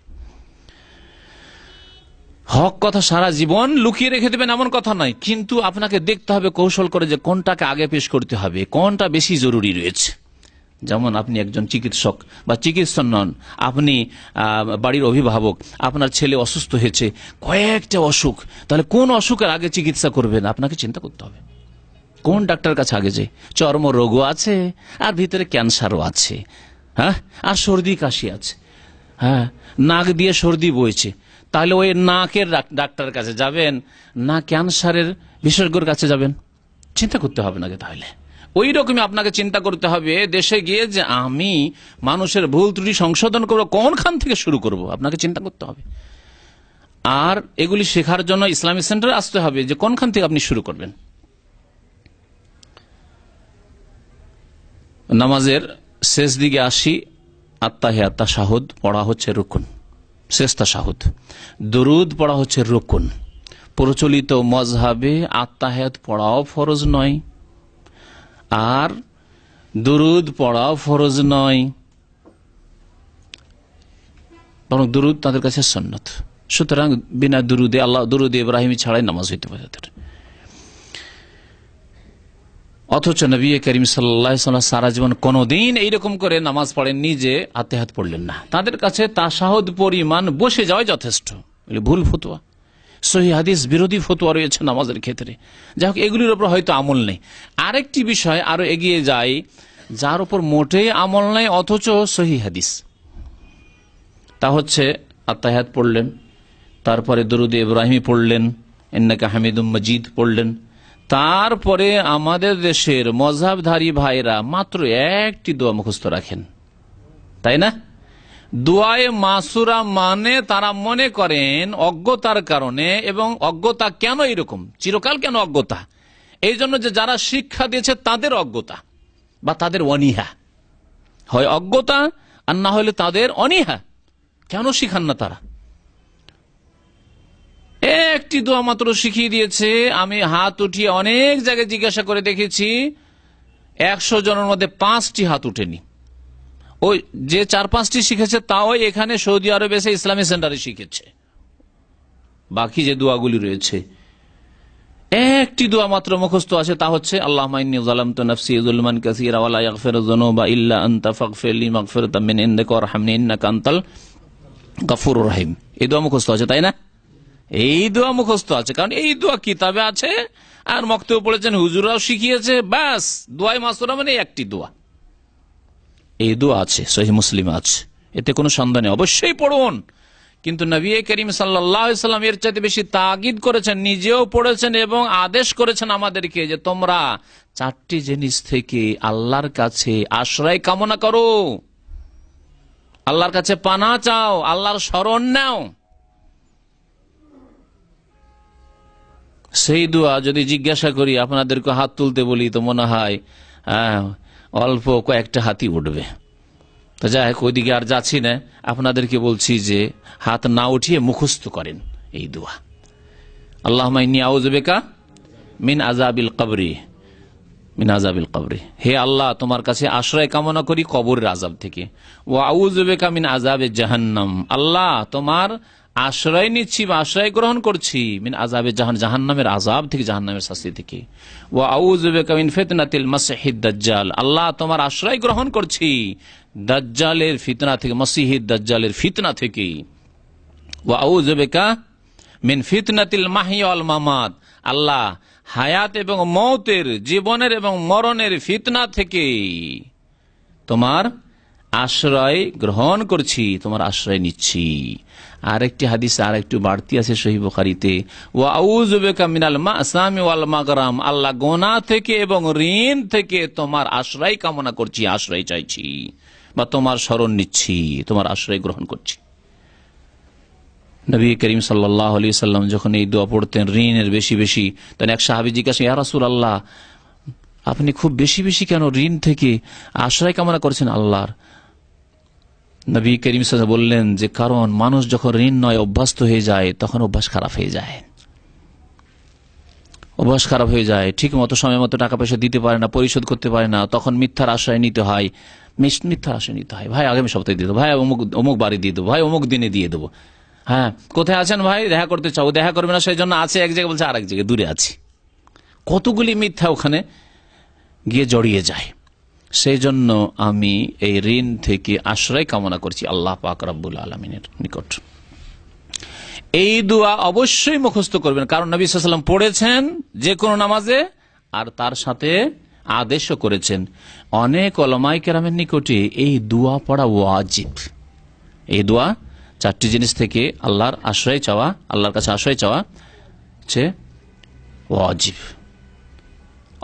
হক কথা সারা জীবন লুকিয়ে রেখে দেবেন এমন কথা নয়, কিন্তু আপনাকে দেখতে হবে কৌশল করে যে কোনটাকে আগে পেশ করতে হবে, কোনটা বেশি জরুরি রয়েছে। যেমন আপনি একজন চিকিৎসক বা চিকিৎসক নন, আপনি বাড়ির অভিভাবক, আপনার ছেলে অসুস্থ হয়েছে, কয়েকটা অসুখ, তাহলে কোন অসুখের আগে চিকিৎসা করবেন আপনাকে চিন্তা করতে হবে। কোন ডাক্তার কাছে আগে যাই? চর্ম রোগও আছে আর ভিতরে ক্যান্সারও আছে, হ্যাঁ, আর সর্দি কাশি আছে, হ্যাঁ, নাক দিয়ে সর্দি বইছে, তাহলে ওই নাকের ডাক্তারের কাছে যাবেন না ক্যান্সারের বিশেষজ্ঞর কাছে যাবেন? চিন্তা করতে হবে নাকি? তাহলে ওই রকমই আপনাকে চিন্তা করতে হবে দেশে গিয়ে যে আমি মানুষের ভুল ত্রুটি সংশোধন করবো, কোনখান থেকে শুরু করব আপনাকে চিন্তা করতে হবে। আর এগুলি শেখার জন্য ইসলামিক সেন্টারে আসতে হবে যে কোনখান থেকে আপনি শুরু করবেন। নামাজের শেষ দিকে আসি, আত্তাহিয়াত তাশাহুদ পড়া হচ্ছে রুকুন, শেষ তাশাহুদ। দুরুদ পড়া হচ্ছে রুকুন। প্রচলিত মজহাবে আত্তাহিয়াত পড়াও ফরজ নয়, আর দুরুদ পড়াও ফরজ নয়, বরং দুরুদ তাদের কাছে সুন্নত। সুতরাং বিনা দুরুদে আল্লাহ দুরুদ ইব্রাহিম ছাড়াই নামাজ হইতে পারে তাদের। অথচ নবী করিম সাল্লাল্লাহু আলাইহি ওয়াসাল্লাম সারা জীবন কোনদিন এইরকম করে নামাজ পড়েননি যে আত্তাহিয়াত পড়লেন না। তাদের কাছে তাশাহুদ পরিমাণ বসে যাওয়া যথেষ্ট। ভুল ফতোয়া, সহিহ হাদিস বিরোধী ফতোয়া রয়েছে নামাজের ক্ষেত্রে। যাই হোক, এগুলির উপর হয়তো আমল নেই। আরেকটি বিষয় আরো এগিয়ে যায়, যার উপর মোটেই আমল নেই অথচ সহিহ হাদিস, তা হচ্ছে আত্তাহিয়াত পড়লেন, তারপরে দরুদ ইব্রাহিমি পড়লেন, ইন্নাকা হামিদুম মাজিদ পড়লেন, তারপরে আমাদের দেশের মযহাবধারী ভাইরা মাত্র একটি দোয়া মুখস্থ রাখেন, তাই না? দোয়ায়ে মাসুরা মানে তারা মনে করেন অজ্ঞতার কারণে, এবং অজ্ঞতা কেন এরকম, চিরকাল কেন অজ্ঞতা, এই জন্য যে যারা শিক্ষা দিয়েছে তাদের অজ্ঞতা বা তাদের অনীহা, হয় অজ্ঞতা আর না হলে তাদের অনীহা। কেন শিখান না তারা? একটি দোয়া মাত্র শিখিয়ে দিয়েছে। আমি হাত উঠিয়ে অনেক জায়গায় জিজ্ঞাসা করে দেখেছি, 100 জনের মধ্যে 5টি হাত উঠেনি। ওই যে 4-5টি শিখেছে তাও এখানে সৌদি আরবে এসে ইসলামী সেন্টারে শিখেছে। বাকি যে দোয়াগুলি রয়েছে, একটি দোয়া মাত্র মুখস্থ আছে, তা হচ্ছে আল্লাহুম্মা ইন্নী যালামতু নাফসি যুলমান কাসীরা ওয়া লা ইয়াগফিরুয যুনুবা ইল্লা আনতা ফাগফিরলি মাগফিরাতাম মিন ইনদিকা ওয়ারহামনি ইন্নাকা আনতাল গাফুরুর রহিম। এই দোয়া মুখস্থ আছে, তাই না? এই দোয়া মুখস্থ আছে, কারণ এই দোয়া কিতাবে আছে আর মক্তবে পড়েছেন, হুজুরাও শিখিয়েছে। ব্যাস, দোয়ায়ে মাসুরা মানে একটি দোয়া। এই দোয়া আছে, সহিহ মুসলিমে আছে, এতে কোনো সন্দেহ নেই, অবশ্যই পড়ুন। কিন্তু নবী করিম সাল্লাল্লাহু আলাইহি ওয়াসাল্লাম এর চাইতে বেশি তাকিদ করেছেন, নিজেও পড়েছেন এবং আদেশ করেছেন আমাদেরকে যে তোমরা 4টি জিনিস থেকে আল্লাহর কাছে আশ্রয় কামনা করো, আল্লাহর কাছে পানা চাও, আল্লাহর শরণ নাও। সেই দোয়া যদি জিজ্ঞাসা করি, আপনাদেরকে হাত তুলতে বলি, তো মনে হয় অল্প কয়েকটা হাতই উঠবে। তো যাই হোক, ওইদিকে আর যাচ্ছি না, আপনাদেরকে বলছি যে হাত না উঠিয়ে মুখস্থ করেন এই দোয়া। আল্লাহুম্মা ইন্নী আউযু বিকা মিন আযাবিল কবরি, মিন আযাবিল কবরি, হে আল্লাহ তোমার কাছে আশ্রয় কামনা করি কবরের আযাব থেকে। ওয়া আউযু বিকা মিন আযাবিজ জাহান্নাম, আল্লাহ তোমার আশ্রয় নিচ্ছি বা আশ্রয় গ্রহণ করছি মিন আযাবে জাহান্নামের আযাব থেকে, জাহান্নামের শাস্তি থেকে। ওয়া আউযু বিকা মিন ফিতনাতিল মাসিহিদ দাজ্জাল, আল্লাহ তোমার আশ্রয় গ্রহণ করছি দাজ্জালের ফিতনা থেকে, মাসিহিদ দাজ্জালের ফিতনা থেকে। ওয়া আউযু বিকা মিন ফিতনাতিল মাহইয়া ওয়াল মামাত, আল্লাহ হায়াত এবং মওতের, জীবনের এবং মরণের ফিতনা থেকে তোমার আশ্রয় গ্রহণ করছি, তোমার আশ্রয় নিচ্ছি। আরেকটি হাদিস আর একটু বাড়তি আছে সহিহ বুখারীতে, ওয়া আউযু বিকা মিনাল মাসামি ওয়াল মাগরাম, আল্লাহ গুনাহ থেকে এবং ঋণ থেকে তোমার আশ্রয় কামনা করছি, আশ্রয় চাইছি বা তোমার শরণ নিচ্ছি, তোমার আশ্রয় গ্রহণ করছি। নবী করিম সাল্লাল্লাহু আলাইহি সাল্লাম যখন এই দোয়া পড়তেন ঋণের বেশি বেশি, তখন এক সাহাবী জিজ্ঞাসা, ইয়া রাসূলুল্লাহ আপনি খুব বেশি বেশি কেন ঋণ থেকে আশ্রয় কামনা করছেন আল্লাহর? নবী করিম সাল্লাল্লাহু আলাইহি ওয়াসাল্লাম বললেন যে কারণ মানুষ যখন ঋণ নয় অভ্যস্ত হয়ে যায়, তখন অভ্যাস খারাপ হয়ে যায়, অভ্যাস খারাপ হয়ে যায়, ঠিক মতো সময় মতো টাকা পয়সা দিতে পারে না, পরিশোধ করতে পারে না, তখন মিথ্যার আশ্রয় নিতে হয়, মিথ্যার আশ্রয় নিতে হয়। ভাই আগামী সপ্তাহে দিয়ে দেবো, ভাই অমুক বাড়ি দিয়ে দেবো, ভাই অমুক দিনে দিয়ে দেবো। হ্যাঁ, কোথায় আছেন ভাই? দেখা করতে চাও, দেখা করবে না, সেই জন্য আছে এক জায়গায়, বলছে আর এক জায়গায় দূরে আছি। কতগুলি মিথ্যা ওখানে গিয়ে জড়িয়ে যায়। সেই জন্য আমি এই ঋণ থেকে আশ্রয় কামনা করছি আল্লাহ পাক রব্বুল আলামিনের নিকট। এই দোয়া অবশ্যই মুখস্থ করবেন, কারণ নবী সাল্লাল্লাহু আলাইহি ওয়াসাল্লাম পড়েছেন যে কোনো নামাজে, আর তার সাথে আদেশও করেছেন। অনেক উলামায়ে কেরামের নিকটে এই দোয়া পড়া ওয়াজিব। এই দোয়া 4টি জিনিস থেকে আল্লাহর আশ্রয় চাওয়া, আল্লাহর কাছে আশ্রয় চাওয়া হচ্ছে ওয়াজিব,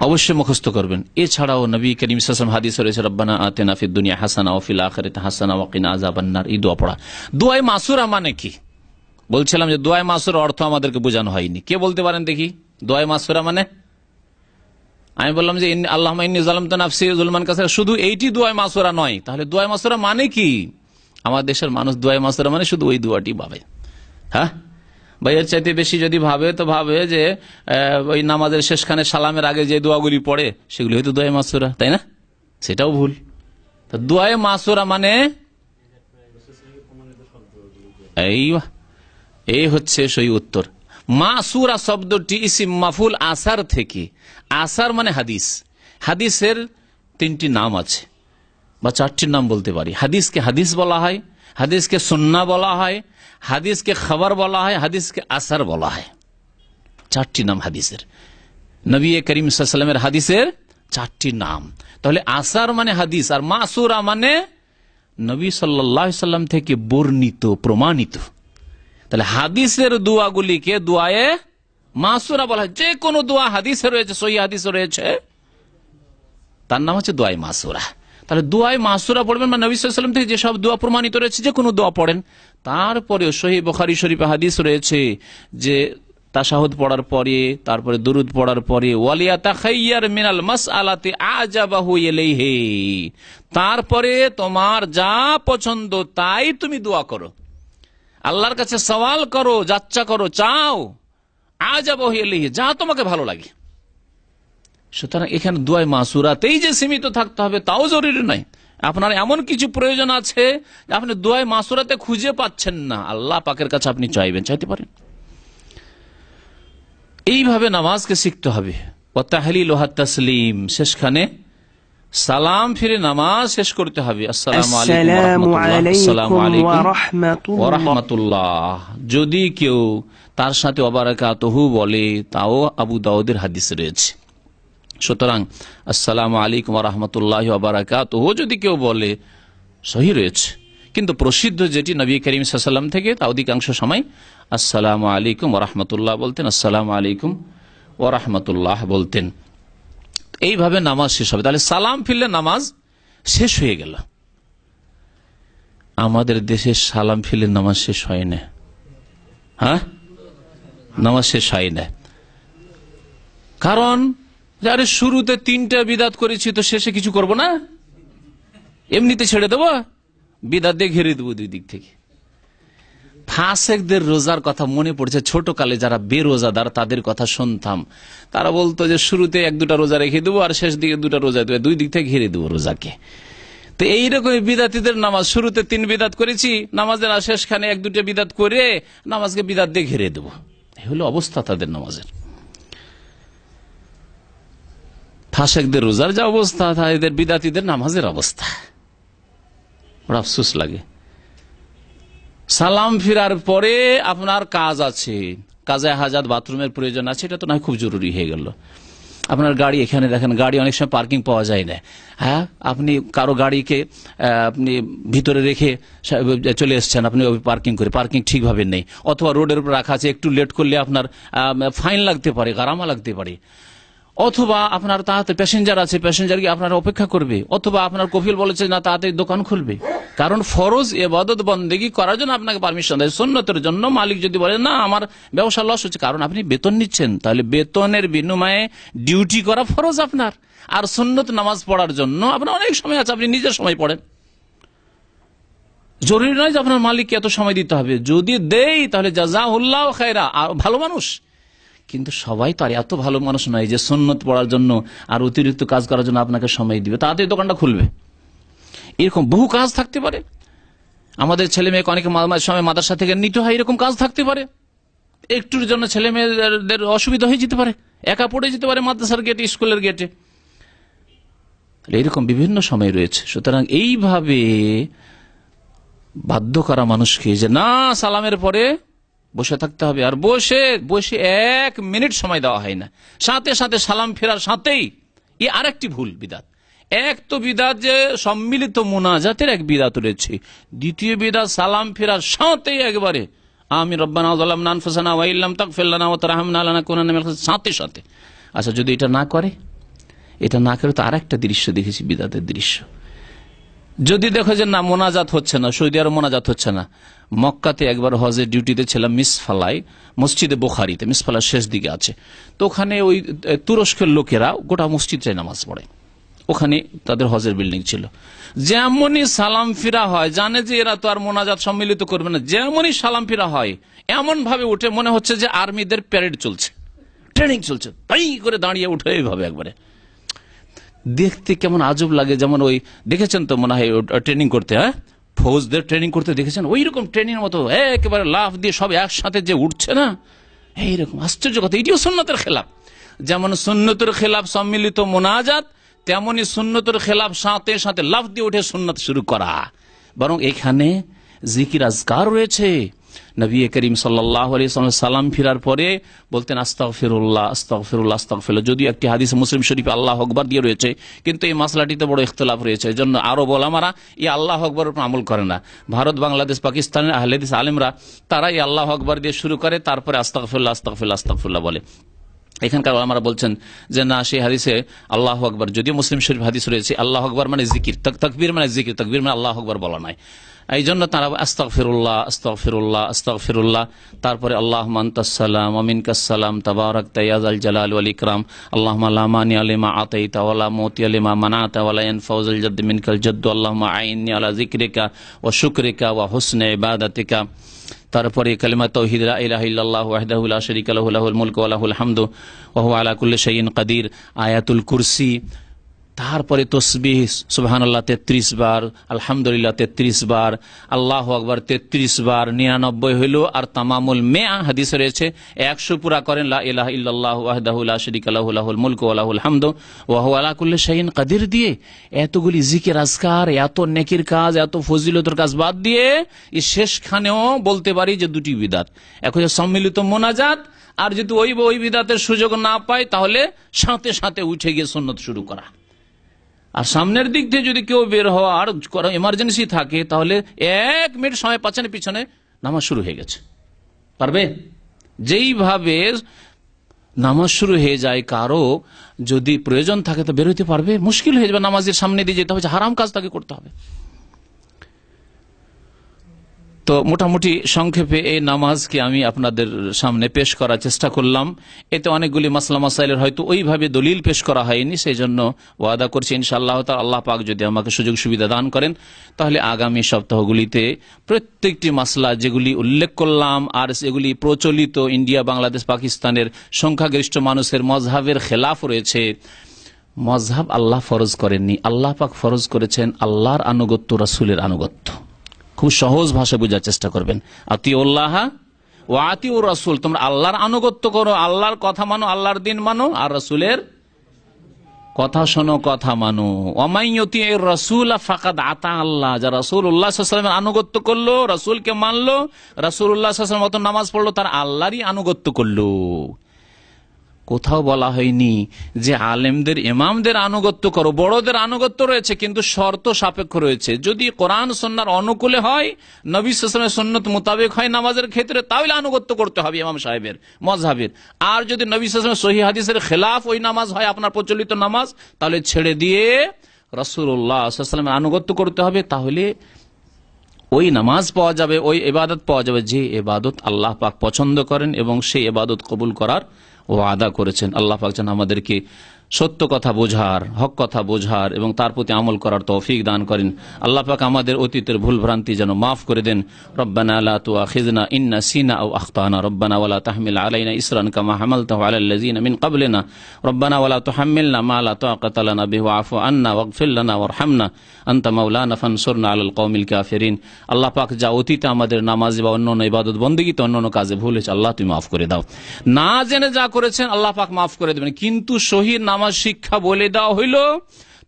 অবশ্যই মুখস্থ করবেন। এছাড়াও নবী করিম সাল্লাল্লাহু আলাইহি ওয়াসাল্লাম হাদিসে রয়েছে রব্বানা আতিনা ফিদ দুনিয়া হাসানা ওয়া ফিল আখিরাতি হাসানা ওয়া কিনা আযাবান্নার। এই দোয়া পড়া। দোয়ায়ে মাসুরা মানে কি? বলছিলাম যে দোয়ায়ে মাসুরা অর্থ আমাদেরকে বোঝানো হয়নি। কে বলতে পারেন দেখি দোয়ায়ে মাসুরা মানে? আমি বললাম যে আল্লাহুম্মা ইন্নী যালামতু নাফসি যুলমান কাসীরা, শুধু এইটি দোয়ায়ে মাসুরা নয়। তাহলে দোয়ায়ে মাসুরা মানে কি? আমাদের দেশের মানুষ দোয়ায়ে মাসুরা মানে শুধু ওই দোয়াটি ভাবে। হ্যাঁ ভাই, এর চাইতে বেশি যদি ভাবে তো ভাবে যে ওই নামাজের শেষখানে সালামের আগে যে দোয়াগুলি পড়ে সেগুলি হয়তো দোয়ায়ে মাসুরা, তাই না? সেটাও ভুল। দোয়ায়ে মাসুরা মানে এই হচ্ছে সেই উত্তর। মাসুরা শব্দটি ইসিম মাফুল আসার থেকে, আসার মানে হাদিস। হাদিসের 3টি নাম আছে বা 4টির নাম বলতে পারি। হাদিসকে হাদিস বলা হয়, হাদিসকে সুন্নাহ বলা হয়, হাদিসকে খবর বলা হয়, হাদিসকে আসার বলা হয়। 4টি নাম হাদিসের। নবী করিম সাল্লাল্লাহু আলাইহি ওয়াসাল্লামের হাদিসের 4টি নাম। তাহলে আসার মানে হাদিস, আর মাসুরা মানে নবী সাল্লাল্লাহু আলাইহি ওয়াসাল্লাম থেকে বর্ণিত, প্রমাণিত। তাহলে হাদিসের দোয়াগুলিকে দোয়ায়ে মাসুরা বলা হয়। যে কোনো দোয়া হাদিসে রয়েছে, সহিহ হাদিসে রয়েছে, তার নাম হচ্ছে দোয়ায়ে মাসুরা। তাহলে দোয়ায় মাসুরা পড়বেন, মানে নবী সাল্লাল্লাহু আলাইহি ওয়াসাল্লাম থেকে যেসব দোয়া প্রমাণিত রয়েছে যে কোনো দোয়া পড়েন। তারপরেও সহিহ বুখারী শরীফে হাদিস রয়েছে যে তাশাহুদ পড়ার পরে, তারপরে দুরুদ পড়ার পরে ওয়ালিয়াতাখাইয়ার মিনাল মাসআলাতি আজাবাহু ইলাইহি, তারপরে তোমার যা পছন্দ তাই তুমি দোয়া করো, আল্লাহর কাছে সওয়াল করো, যাচ্চা করো, চাও, আজাবাহু ইলাইহি, যা তোমাকে ভালো লাগে। সুতরাং এখানে দোয়ায় মাসুরাতেই যে সীমিত থাকতে হবে তাও জরুরি নয়। আপনার এমন কিছু প্রয়োজন আছে আপনি দোয়ায় মাসুরাতে খুঁজে পাচ্ছেন না, আল্লাহ পাকের কাছে আপনি চাইবেন, চাইতে পারেন। এইভাবে নামাজকে শিখতে হবে। ওয়া তাহলিলুহা তাসলিম, শেষখানে সালাম ফিরে নামাজ শেষ করতে হবে। আসসালামু আলাইকুম ওয়া রাহমাতুল্লাহ। যদি কেউ তার সাথে ওয়া বারাকাতুহু বলে তাও আবু দাউদের হাদিস রয়েছে। সুতরাং আসসালামু আলাইকুম ওয়া রাহমাতুল্লাহি ওয়া বারাকাতুহু যদি কেউ বলে সহি রয়েছে, কিন্তু প্রসিদ্ধ যেটি নবী করিম সাল্লাল্লাহু আলাইহি ওয়াসাল্লাম থেকে তা অধিকাংশ সময় আসসালামু আলাইকুম ওয়া রাহমাতুল্লাহ বলতেন, আসসালামু আলাইকুম ওয়া রাহমাতুল্লাহ বলতেন। এইভাবে নামাজ শেষ হবে। তাহলে সালাম ফিরলে নামাজ শেষ হয়ে গেল। আমাদের দেশে সালাম ফিরলে নামাজ শেষ হয় না। হ্যাঁ, নামাজ শেষ হয় না। কারণ আরে শুরুতে 3টা বিদাত করেছি তো শেষে কিছু করব না, এমনিতে ছেড়ে দেবো, বিদাত দিয়ে ঘিরে দেবো দুই দিক থেকে। ফাসেকদের রোজার কথা মনে পড়ছে, ছোট কালে যারা বেরোজাদার তাদের কথা শুনতাম, তারা বলতো যে শুরুতে 1-2টা রোজা রেখে দেবো আর শেষ দিকে 2টা রোজা দেবো, দুই দিক থেকে ঘিরে দেবো রোজাকে। তো এইরকম বিদাতিদের নামাজ, শুরুতে 3 বিদাত করেছি, নামাজের শেষখানে 1-2টা বিদাত করে নামাজকে বিদাত দিয়ে ঘিরে দেবো, এই হলো অবস্থা তাদের নামাজের। ফাসেকদের রোজার যা অবস্থা, এদের বিদাতিদের নামাজের অবস্থা, বড় আফসোস লাগে। সালাম ফিরার পরে আপনার কাজ আছে, কাজায়ে হাজাত, বাথরুমের প্রয়োজন আছে, এটা তো নয় খুব জরুরি হয়ে গেল। আপনার গাড়ি, এখানে দেখেন গাড়ি অনেক সময় পার্কিং পাওয়া যায় না। হ্যাঁ, আপনি কারো গাড়িকে আপনি ভিতরে রেখে চলে এসছেন, আপনি পার্কিং করে, পার্কিং ঠিকভাবে নেই, অথবা রোডের উপর রাখা আছে, একটু লেট করলে আপনার ফাইন লাগতে পারে, গারামা লাগতে পারে, অথবা আপনার তাড়াতাড়ি প্যাসেঞ্জার আছে, প্যাসেঞ্জারকে আপনার অপেক্ষা করবে, অথবা আপনার কফিল বলেছে না তাড়াতাড়ি দোকান খুলবে। কারণ ফরজ ইবাদত বন্দেগী করার জন্য আপনাকে পারমিশন দেয়, সুন্নতের জন্য মালিক যদি বলে না আমার ব্যবসা লস হচ্ছে, কারণ আপনি বেতন নিচ্ছেন, তাহলে বেতনের বিনিময়ে ডিউটি করা ফরজ আপনার। আর সুন্নত নামাজ পড়ার জন্য আপনার অনেক সময় আছে, আপনি নিজের সময় পড়েন, জরুরি নয় যে আপনার মালিককে এত সময় দিতে হবে। যদি দেই তাহলে জাযাহুল্লাহু খায়রা, ভালো মানুষ। কিন্তু সবাই তো আর এত ভালো মানুষ নয় যে সুন্নত পড়ার জন্য আর অতিরিক্ত কাজ করার জন্য আপনাকে সময় দিবে, তাড়াতাড়ি দোকানটা খুলবে। এরকম বহু কাজ থাকতে পারে। আমাদের ছেলে মেয়েকে অনেক সময় মাদ্রাসা থেকে নিতে হয়, এরকম কাজ থাকতে পারে। একটুর জন্য ছেলে মেয়েদের অসুবিধা হয়ে যেতে পারে, একা পড়ে যেতে পারে মাদ্রাসার গেটে, স্কুলের গেটে, এরকম বিভিন্ন সময় রয়েছে। সুতরাং এইভাবে বাধ্য করা মানুষকে যে না সালামের পরে বসে থাকতে হবে, আর বসে 1 মিনিট সময় দেওয়া হয় না, সাথে সাথে সালাম ফেরার সাথেই, এ আরেকটি ভুল বিদাত। এক তো বিদাত যে সম্মিলিত মুনাজাতের এক বিদাত রয়েছে, দ্বিতীয় বিদাত সালাম ফেরার সাথেই একবারে আমিন রব্বানা যালামনা আনফুসানা ওয়া ইল্লাম তাগফির লানা ওয়া তারহামনা লানাকুনান্না মিনাল সাথে সাথে। আচ্ছা, যদি এটা না করে তো আরেকটা দৃশ্য দেখেছি, বিদাতের দৃশ্য। যদি দেখো যে না মোনাজাত হচ্ছে না, সৌদি আরব মোনাজাত হচ্ছে না, মক্কাতে একবার হজের ডিউটিতে ছিলাম মিসফালায়, মসজিদে বুখারীতে, মিসফালার শেষ দিকে আছে, তো ওখানে ওই তুরস্কের লোকেরা গোটা মসজিদটায় নামাজ পড়ে, ওখানে তাদের হজের বিল্ডিং ছিল। যেমনই সালাম ফিরা হয়, জানে যে এরা তো আর মোনাজাত সম্মিলিত করবে না, যেমনই সালাম ফিরা হয় এমন ভাবে উঠে মনে হচ্ছে যে আর্মিদের প্যারেড চলছে, ট্রেনিং চলছে, তাই করে দাঁড়িয়ে উঠে এইভাবে একবারে। দেখতে কেমন আজব লাগে, যেমন ওই দেখেছেন তো মনে হয় ট্রেনিং করতে, হ্যাঁ ফৌজদের ট্রেনিং করতে দেখেছেন, ওই রকম ট্রেনিং মতো একেবারে লাফ দিয়ে সব একসাথে যে উঠছে না, এইরকম আশ্চর্য কথা। এটিও সুন্নতের খেলাফ। যেমন সুন্নতের খেলাফ সম্মিলিত মোনাজাত, তেমনি সুন্নতের খেলাফ সাথে সাথে লাফ দিয়ে উঠে সুন্নত শুরু করা। বরং এখানে জিকির আজকার রয়েছে। নবী করিম সাল্লাল্লাহু আলাইহি ওয়াসাল্লাম সালাম ফিরার পরে বলতেন আস্তাগফিরুল্লাহ আস্তাগফিরুল্লাহ আস্তাগফিরুল্লাহ। যদিও একটি হাদিসে মুসলিম শরীফে আল্লাহু আকবার দিয়ে রয়েছে, কিন্তু এই মাসলাটিতে বড় ইখতিলাফ রয়েছে। এজন্য আরব ওলামারা এই আল্লাহু আকবরের উপর আমল করে না। ভারত, বাংলাদেশ, পাকিস্তানের আহলে হাদিস আলেমরা তারা এই আল্লাহু আকবার দিয়ে শুরু করে, তারপরে আস্তাগফিরুল্লাহ আস্তাগফিরুল্লাহ আস্তাগফিরুল্লাহ বলে। এখানকার ওলামারা বলছেন যে না, সেই হাদিসে আল্লাহু আকবার, যদিও মুসলিম শরীফ হাদিস রয়েছে আল্লাহু আকবার মানে জিকির, তাকবীর মানে জিকির, তাকবীর মানে আল্লাহু আকবার বলা নাই। এই জন্য তারা আস্তাগফিরুল্লাহ আস্তাগফিরুল্লাহ আস্তাগফিরুল্লাহ, তারপরে আল্লাহুম্মা আনতাস সালাম ওয়া মিনকাস সালাম তাবারাকতা ইয়া যাল জালাল ওয়াল ইকরাম, আল্লাহুম্মা লা মানিআ লিমা আতাইতা ওয়া লা মুতিয়া লিমা মানাতা ওয়া লা ইয়ানফাউ যাল জাদ্দি মিনকাল জাদ্দু, আল্লাহুম্মা আইন্নি আলা যিকরিকা ওয়া শুকরিকা ওয়া হুসনি ইবাদাতিকা। তারপরে কালিমা তাওহীদ লা ইলাহা ইল্লাল্লাহু ওয়াহদাহু লা শারীকা লাহু লাহুল মুলকু ওয়া লাহুল হামদু ওয়া হুয়া আলা কুল্লি শাইইন কাদির, আয়াতুল কুরসি, তারপরে তসবিহ সুবহানাল্লাহ 33 বার, আলহামদুলিল্লাহ 33 বার, আল্লাহু আকবার 33 বার, 99 হইল। আর তামামুল মিয়া হাদিসে রয়েছে 100 পুরা করেন লা ইলাহা ইল্লাল্লাহু ওয়াহদাহু লা শারীকা লাহু লাহুল মুলকু ওয়া লাহুল হামদু ওয়া হুয়া আলা কুল্লি শাইইন কাদির দিয়ে এতগুলি জিকির আজকার, এত নেকির কাজ, এত ফজিলতের কাজ বাদ দিয়ে এই শেষখানেও বলতে পারি যে দুটি বিদাত, এক হচ্ছে সম্মিলিত মোনাজাত, আর যদি ওই বিদাতের সুযোগ না পায় তাহলে সাথে সাথে উঠে গিয়ে সুন্নত শুরু করা। আর সামনের দিক থেকে যদি কেউ বের হওয়ার এমার্জেন্সি থাকে তাহলে 1 মিনিট সময় পাচ্ছেন, পিছনে নামাজ শুরু হয়ে গেছে, পারবে। যেইভাবে নামাজ শুরু হয়ে যায়, কারো যদি প্রয়োজন থাকে তো বের হইতে পারবে, মুশকিল হয়ে যাবে, নামাজের সামনে দিয়ে যেতে হবে, হারাম কাজ তাকে করতে হবে। তো মোটামুটি সংক্ষেপে এই নামাজকে আমি আপনাদের সামনে পেশ করার চেষ্টা করলাম। এতে অনেকগুলি মাসলা মাসাইলের হয়তো ওইভাবে দলিল পেশ করা হয়নি, সেই জন্য ওয়াদা করছি ইনশাআল্লাহ তাআলা আল্লাহ পাক যদি আমাকে সুযোগ সুবিধা দান করেন তাহলে আগামী সপ্তাহগুলিতে প্রত্যেকটি মাসলা যেগুলি উল্লেখ করলাম আর সেগুলি প্রচলিত ইন্ডিয়া, বাংলাদেশ, পাকিস্তানের সংখ্যাগরিষ্ঠ মানুষের মজহাবের খেলাফ রয়েছে। মজহাব আল্লাহ ফরজ করেননি, আল্লাহ পাক ফরজ করেছেন আল্লাহর আনুগত্য, রাসূলের আনুগত্য। খুব সহজ ভাষায় বোঝার চেষ্টা করবেন। আতিউল্লাহ ওয়া আতিউর রাসূল, তোমরা আল্লাহর আনুগত্য করো, আল্লাহর কথা মানো, আল্লাহর দিন মানো, আর রাসূলের কথা শোনো, কথা মানো। ওয়ামাই ইউতিউর রাসূল ফাকাদ আতা আল্লাহ, যারা রাসূলুল্লাহ সাল্লাল্লাহু আলাইহি ওয়াসাল্লামের আনুগত্য করলো, রাসূলকে মানলো, রাসূলুল্লাহ সাল্লাল্লাহু আলাইহি ওয়াসাল্লামের মতো নামাজ পড়লো, তার আল্লাহরই আনুগত্য করলো। কোথাও বলা হয়নি যে আলেমদের, ইমামদের আনুগত্য করো, বড়দের আনুগত্য রয়েছে কিন্তু শর্ত সাপেক্ষ রয়েছে। যদি কোরআন সুন্নাহর অনুকূলে হয়, নবী সাল্লাল্লাহু আলাইহি ওয়াসাল্লামের সুন্নাত মোতাবেক হয় নামাজের ক্ষেত্রে, তাহলে আনুগত্য করতে হবে ইমাম সাহেবের মযহাবের। আর যদি নবী সাল্লাল্লাহু আলাইহি ওয়াসাল্লামের সহিহ হাদিসের খেলাফ ওই নামাজ হয়, আপনার প্রচলিত নামাজ, তাহলে ছেড়ে দিয়ে রাসূলুল্লাহ সাল্লাল্লাহু আলাইহি ওয়াসাল্লামের আনুগত্য করতে হবে। তাহলে ওই নামাজ পাওয়া যাবে, ওই ইবাদত পাওয়া যাবে যে ইবাদত আল্লাহ পাক পছন্দ করেন এবং সেই ইবাদত কবুল করার ওয়াদা করেছেন। আল্লাহ পাক যেন আমাদেরকে সত্য কথা বোঝার, হক কথা বোঝার এবং তার প্রতি আমল করার তৌফিক দান করেন। আল্লাহ পাক আমাদের অতীতের ভুল ভ্রান্তি যেন মাফ করে দেন। রব্বানা লা তুআখিযনা ইন নাসিনা আও আখতানা, রব্বানা ওয়ালা তাহমিল আলাইনা ইসরান কামা হামালতাহু আলাল্লাযিনা মিন ক্বাবলিনা, রব্বানা ওয়ালা তুহাম্মিলনা মা লা তাকাতা লানা বিহি ওয়া'ফু আন্না ওয়াগফির লানা ওয়ারহামনা আনতা মাওলানা ফানসুরনা আলাল কওমিল কাফিরিন। আল্লাহ পাক যা অতীতে আমাদের নামাজ বা অন্যান্য ইবাদত বন্দেগীতে অন্যান্য কাজে ভুল হয়েছে, আল্লাহ তুমি মাফ করে দাও। না জেনে যা করেছেন আল্লাহ পাক মাফ করে দেবেন। কিন্তু সহিহ নামাজ শিক্ষা বলে দেওয়া হইল,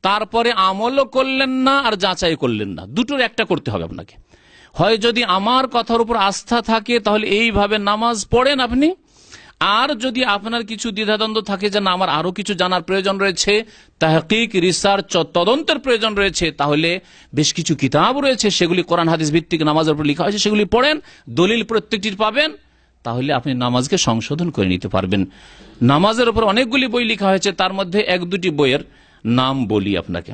তারপরে আমলও করলেন না আর যাচাই করলেন না, দুটোর একটা করতে হবে আপনাকে। হয় যদি আমার কথার উপর আস্থা থাকে তাহলে এইভাবে নামাজ পড়েন আপনি, আর যদি আপনার কিছু দ্বিধাদ্বন্দ্ব থাকে যে না আমার আরো কিছু জানার প্রয়োজন রয়েছে, তাহকিক, রিসার্চ, তদন্তের প্রয়োজন রয়েছে, তাহলে বেশ কিছু কিতাব রয়েছে, সেগুলি কোরআন হাদিস ভিত্তিক নামাজের উপর লেখা হয়েছে, সেগুলি পড়েন, দলিল প্রত্যেকটির পাবেন, তাহলে আপনি নামাজকে সংশোধন করে নিতে পারবেন। নামাজের উপর অনেকগুলি বই লেখা হয়েছে, তার মধ্যে 1-2টি বইয়ের নাম বলি আপনাকে।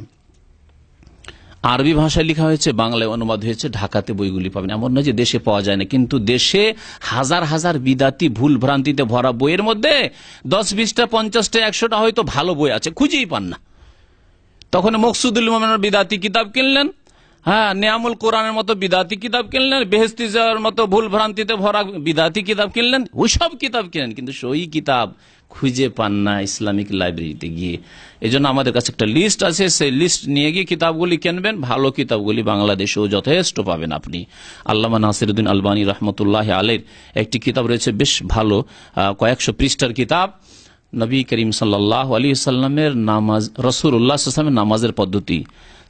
আরবি ভাষায় লেখা হয়েছে, বাংলায় অনুবাদ হয়েছে, ঢাকাতে বইগুলি পাবেন। এমন নয় যে দেশে পাওয়া যায় না, কিন্তু দেশে হাজার হাজার বিদাতি ভুল ভ্রান্তিতে ভরা বইয়ের মধ্যে 10-20টা 50টা 100টা হয়তো ভালো বই আছে, খুঁজেই পান না। তখন মকসুদুল মোমেনের বিদাতি কিতাব কিনলেন, হ্যাঁ, নিয়ামুল কোরআনের মতো বিদাতি কিতাব কিনলেন, বেহেশতি যাওয়ার মতো ভুল ভ্রান্তিতে ভরা বিদাতি কিতাব কিনলেন, ওইসব কিতাব কিনেন, কিন্তু সহি কিতাব খুঁজে পান না ইসলামিক লাইব্রেরিতে গিয়ে। এই জন্য আমাদের কাছে একটা লিস্ট আছে, সেই লিস্ট নিয়ে গিয়ে কিতাবগুলি কিনবেন। ভালো কিতাবগুলি বাংলাদেশেও যথেষ্ট পাবেন আপনি। আল্লামা নাসিরউদ্দিন আলবানী রহমতুল্লাহ আলাইহির একটি কিতাব রয়েছে, বেশ ভালো, কয়েকশো পৃষ্ঠার কিতাব, নবী করিম সাল্লাল্লাহু আলাইহি ওয়াসাল্লামের নামাজ, রাসূলুল্লাহ সাল্লাল্লাহু আলাইহি ওয়াসাল্লামের নামাজের পদ্ধতি,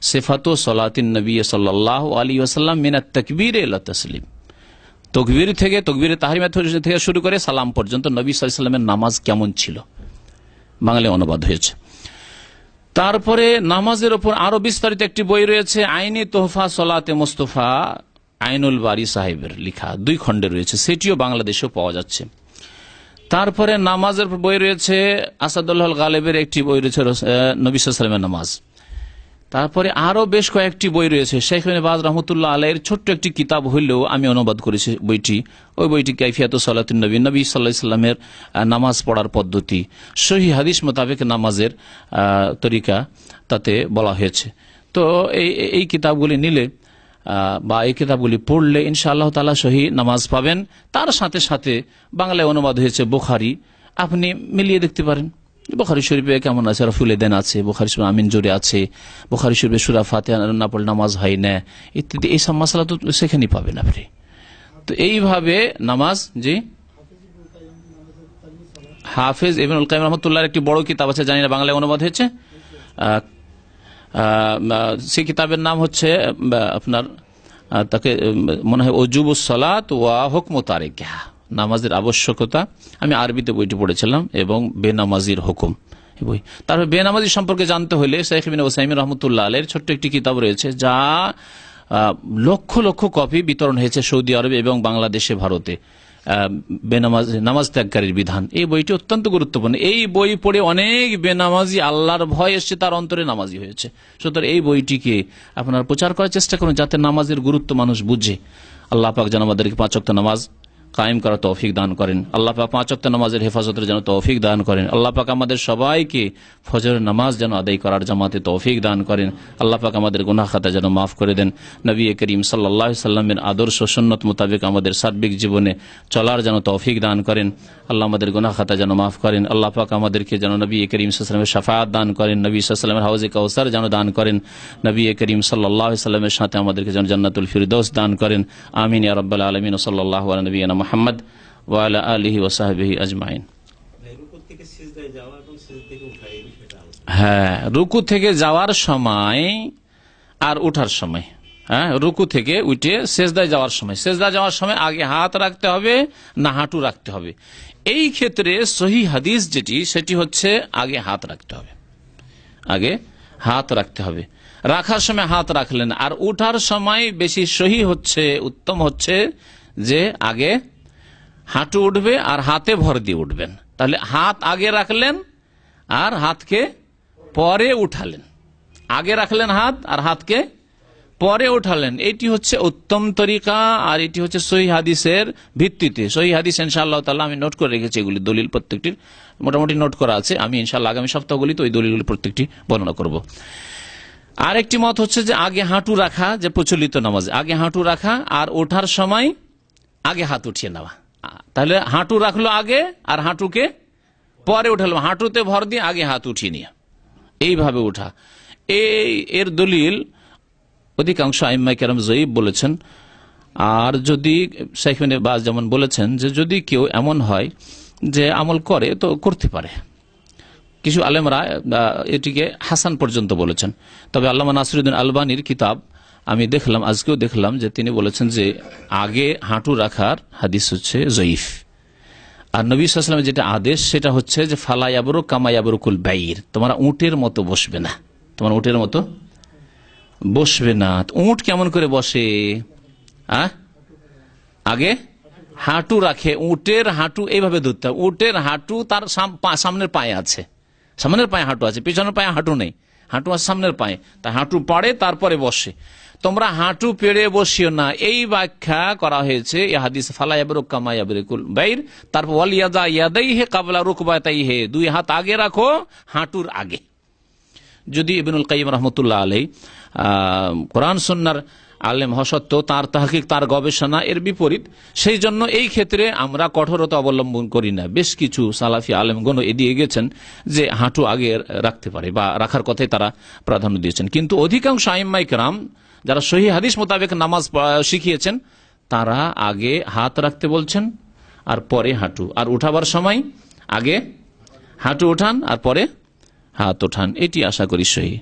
সিফাতু সালাতিন নবী সাল্লাল্লাহু আলাইহি ওয়াসাল্লাম মিনাত তাকবীর ইলা তাসলিম, তাকবীর থেকে, তাকবীরে তাহরিমা থেকে শুরু করে সালাম পর্যন্ত নবী সাল্লাল্লাহু আলাইহি ওয়াসাল্লামের নামাজ কেমন ছিল, বাংলায় অনুবাদ হয়েছে। তারপরে নামাজের উপর আরো বিস্তারিত একটি বই রয়েছে, আইনি তোহফা সলাতে মুস্তাফা, আইনুল বারি সাহেবের লেখা, 2 খণ্ডে রয়েছে, সেটিও বাংলাদেশেও পাওয়া যাচ্ছে। তারপরে নামাজের বই রয়েছে আসাদুল্লাহ গালেবের একটি বই রয়েছে নবী সাল্লাল্লাহু আলাইহি ওয়াসাল্লামের নামাজ। তারপরে আরো বেশ কয়েকটি বই রয়েছে। শেখ ইবনে বাজ রাহমাতুল্লাহ আলাইহির ছোট্ট একটি কিতাব হইলেও আমি অনুবাদ করেছি বইটি। ওই বইটি কাইফিয়াতুস সালাতুন নবী, নবী সাল্লাল্লাহু আলাইহি ওয়াসাল্লামের নামাজ পড়ার পদ্ধতি, সহিহ হাদিস মোতাবেক নামাজের তরিকা তাতে বলা হয়েছে। তো এই কিতাবগুলি নিলে বা এই কিতাবগুলি পড়লে ইনশাআল্লাহ তাআলা সহি নামাজ পাবেন। তার সাথে সাথে বাংলায় অনুবাদ হয়েছে বুখারী, আপনি মিলিয়ে দেখতে পারেন। বুখারী শরীফে কেমন আছে, রফুল এদেন আছে, বুখারী শরীফে আমিন জোরে আছে, বুখারী শরীফে সূরা ফাতিহা না পড়লে নামাজ হয় না ইত্যাদি, এই সব মাসলা তো সেখানেই পাবেন আপনি। তো এইভাবে নামাজ, জি হাফেজ ইবনুল কাইয়িম রাহমাতুল্লাহর একটি বড় কিতাব আছে, জানি না বাংলায় অনুবাদ হয়েছে। সেই কিতাবের নাম হচ্ছে আপনার তাকে মনে হয় ওজুবুস সালাত ওয়া হুকমু তারিকিহা, নামাজের আবশ্যকতা। আমি আরবিতে বইটি পড়েছিলাম, এবং বেনামাজির হুকুম বই। তারপরে বেনামাজি সম্পর্কে জানতে হলে শেখ ইবনে উসাইমিন রাহমাতুল্লাহ আলাইহির ছোট্ট একটি কিতাব রয়েছে, যা লক্ষ লক্ষ কপি বিতরণ হয়েছে সৌদি আরবে এবং বাংলাদেশে, ভারতে। নামাজ ত্যাগকারীর বিধান, এই বইটি অত্যন্ত গুরুত্বপূর্ণ। এই বই পড়ে অনেক বেনামাজি আল্লাহর ভয় এসছে, তার অন্তরে নামাজি হয়েছে। সুতরাং এই বইটিকে আপনার প্রচার করার চেষ্টা করুন, যাতে নামাজের গুরুত্ব মানুষ বুঝে। আল্লাহ পাক যেন আমাদেরকে 5 ওয়াক্ত নামাজ কায়েম করার তৌফিক দান করেন। আল্লাহ পাক 5 ওয়াক্ত নামাজের হেফাজতের যেন তৌফিক দান করেন। আল্লাহ পাক আমাদের সবাইকে ফজরের নামাজ যেন আদায় করার জামাতে তৌফিক দান করেন। আল্লাহ পাক আমাদের গুনাহ খাতা যেন মাফ করে দেন। নবী করিম সাল্লাল্লাহু আলাইহি সাল্লামের আদর্শ সুন্নাত মোতাবেক আমাদের সার্বিক জীবনে চলার যেন তৌফিক দান করেন। আল্লাহ আমাদের গুনাহ খাতা যেন মাফ করেন। আল্লাহ পাক আমাদেরকে যেন নবী করিম সাল্লাল্লাহু আলাইহি ওয়াসাল্লামের শাফাআত দান করেন, নবী সাল্লাল্লাহু আলাইহি ওয়াসাল্লামের হাউজে কাউসার যেন দান করেন, নবী করিম সাল্লাল্লাহু আলাইহি ওয়াসাল্লামের সাথে আমাদেরকে যেন জান্নাতুল ফিরদৌস দান করেন। আমিন ইয়া রাব্বাল আলামিন। সাল্লাল্লাহু আলা নবিয়িনা মুহাম্মদ ওয়া আলা আলিহি ওয়া সাহবিহি আজমাইন। হ্যাঁ, রুকু থেকে যাওয়ার সময় আর ওঠার সময়, হ্যাঁ, রুকু থেকে উঠে সেজদায় যাওয়ার সময়, সেজদায় যাওয়ার সময় আগে হাত রাখতে হবে না হাঁটু রাখতে হবে? এই ক্ষেত্রে সহিহ হাদিস যেটি, সেটি হচ্ছে আগে হাত রাখতে হবে, আগে হাত রাখতে হবে। রাখার সময় হাত রাখলেন, আর উঠার সময় বেশি সহি হচ্ছে, উত্তম হচ্ছে যে আগে হাঁটু উঠবে আর হাতে ভর দিয়ে উঠবেন। তাহলে হাত আগে রাখলেন আর হাতকে পরে উঠালেন, আগে রাখলেন হাত আর হাতকে পরে উঠালেন। এটি হচ্ছে উত্তম তরিকা, আর এটি হচ্ছে সহিহ হাদিসের ভিত্তিতে। সহিহ হাদিস ইনশাআল্লাহ তাআলা আমি নোট করে রেখেছি, এগুলি দলিল প্রত্যেকটির মোটামুটি নোট করা আছে। আমি ইনশাআল্লাহ আগামী সপ্তাহগুলিতে ওই দলিলগুলি প্রত্যেকটি বর্ণনা করব। আরেকটি মত হচ্ছে যে আগে হাঁটু রাখা, যে প্রচলিত নামাজে আগে হাঁটু রাখা, আর ওঠার সময় আগে হাত উঠিয়ে নেওয়া। তাহলে হাঁটু রাখলো আগে আর হাঁটুকে পরে উঠালো, হাঁটুতে ভর দিয়ে আগে হাত উঠিয়ে নিয়ে এইভাবে উঠা। এর দলিল অধিকাংশ আইম্মায়ে কেরাম জয়ীফ বলেছেন। আর যদি শেখ ইবনে বাজ যেমন বলেছেন যে যদি কেউ এমন হয় যে আমল করে তো করতে পারে, কিছু আলেমরা এটিকে হাসান পর্যন্ত বলেছেন। তবে আল্লামা নাসিরুদ্দিন আলবানীর কিতাব আমি দেখলাম, আজকেও দেখলাম, যে তিনি বলেছেন যে আগে হাঁটু রাখার হাদিস হচ্ছে জয়ীফ। আর নবী সাল্লাল্লাহু আলাইহি ওয়াসাল্লামের যেটা আদেশ সেটা হচ্ছে যে ফালা ইয়াবরুক কামা ইয়াবরুকুল বাইর, তোমরা উটের মতো বসবে না, তোমরা উটের মতো বসবে না। উট কেমন করে বসে? আগে হাঁটু রাখে, উটের হাঁটু এইভাবে ধরতে হবে। উটের হাঁটু তার সামনের পায়ে আছে, সামনের পায়ে হাঁটু আছে, পিছনের পায়ে হাঁটু নেই, হাঁটু আছে সামনের পায়ে, তাই হাঁটু পাড়ে তারপরে বসে। তোমরা হাঁটু পেড়ে বসিও না, এই ব্যাখ্যা করা হয়েছে এই হাদিসে ফালা ইয়াবরুক কামা ইয়াবরুকুল বাইর। তারপর ওয়াল ইয়াদা ইয়াদাইহি ক্বাবলা রুকবাতাইহি, দুই হাত আগে রাখো হাঁটুর আগে। যদি ইবনুল কাইয়িম রাহমাতুল্লাহ আলাইহি কোরআন সুন্নাহর আলেম হওয়া সত্ত্বেও তার তাহকিক, তার গবেষণা এর বিপরীত, সেই জন্য এই ক্ষেত্রে আমরা কঠোরতা অবলম্বন করি না। বেশ কিছু সালাফি আলেমগণ এদিকে গেছেন যে হাঁটু আগে রাখতে পারে বা রাখার কথাই তারা প্রাধান্য দিয়েছেন। কিন্তু অধিকাংশ আইম্মায়ে কেরাম যারা সহিহ হাদিস মোতাবেক নামাজ শিখিয়েছেন, তারা আগে হাত রাখতে বলছেন আর পরে হাঁটু, আর উঠাবার সময় আগে হাঁটু উঠান আর পরে হাত ওঠান। এটি আশা করি সহি।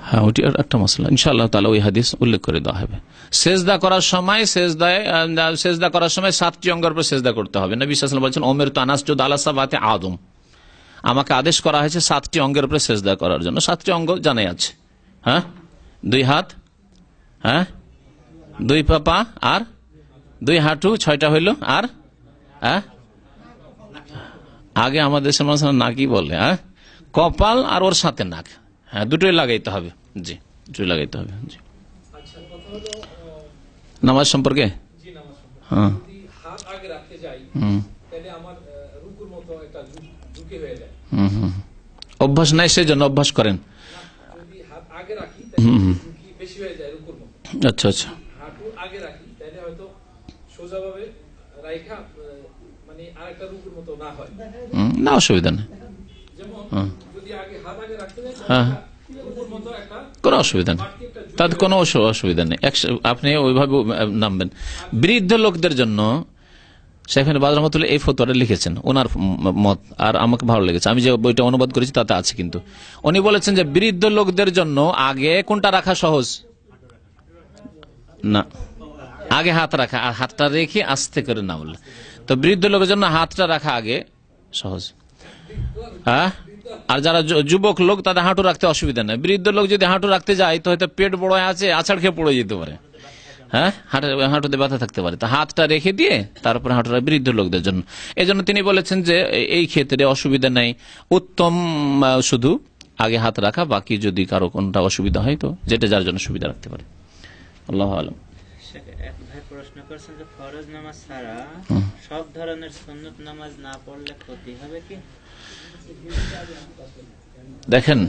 হ্যাঁ, ওটি একটা মশলা ইনশাআল্লাহ তাআলা ওই হাদিস উল্লেখ করে দেওয়া হবে। সেজদা করার সময় সেজদা করার সময় 7টি অঙ্গের উপর সেজদা করতে হবে। নবী সাল্লাল্লাহু আলাইহি ওয়াসাল্লাম বলেছেন উমিরতু আন আসজুদা আলা সাবআতি আযম, আমাকে আদেশ করা হয়েছে 7টি অঙ্গের উপরে সেজদা করার জন্য। 7টি অঙ্গ জানাই আছে, হ্যাঁ, 2 হাত, হ্যাঁ, 2 পা আর 2 হাঁটু 6টা হইল। আর আগে আমাদের দেশের মানুষ নাকই বলে, কপাল আর ওর সাথে নাক, হ্যাঁ দুটোই লাগাইতে হবে। জি, দুটোই লাগাইতে হবে। জি, নামাজ সম্পর্কে হ্যাঁ অভ্যাস নাই, সেই জন্য অভ্যাস করেন। আচ্ছা আচ্ছা, না অসুবিধা নেই, হ্যাঁ কোনো অসুবিধা নেই, তাতে কোনো অসুবিধা নেই। আপনি ওইভাবে নামবেন। বৃদ্ধ লোকদের জন্য সেখানে বাদ রহমতুল্লাহ এই ফতোয়াটা লিখেছেন, ওনার মত, আর আমাকে ভালো লেগেছে। আমি যে বইটা অনুবাদ করেছি তাতে আছে, কিন্তু উনি বলেছেন যে বৃদ্ধ লোকদের জন্য আগে কোনটা রাখা সহজ না, আগে হাত রাখা, আর হাতটা রেখে আস্তে করে নামল। তো বৃদ্ধ লোকের জন্য হাতটা রাখা আগে সহজ। হ্যাঁ, আর যারা যুবক লোক তাদের হাঁটু রাখতে অসুবিধা নেই। বৃদ্ধ লোক যদি হাঁটু রাখতে যায় তো হয়তো পেট বড় আছে, আছাড় খেয়ে পড়ে যেতে পারে, হ্যাঁ হাঁটুতে ব্যথা থাকতে পারে। তা হাতটা রেখে দিয়ে তারপরে হাঁটুটা বৃদ্ধ লোকদের জন্য। এই জন্য তিনি বলেছেন যে এই ক্ষেত্রে অসুবিধা নেই, উত্তম শুধু আগে হাত রাখা, বাকি যদি কারো কোনটা অসুবিধা হয় তো যেটা যার জন্য সুবিধা রাখতে পারে। আল্লাহু আলাম। এক ভাই প্রশ্ন করছেন যে ফরজ নামাজ ছাড়া সব ধরনের সুন্নত নামাজ না পড়লে ক্ষতি হবে কি? দেখেন,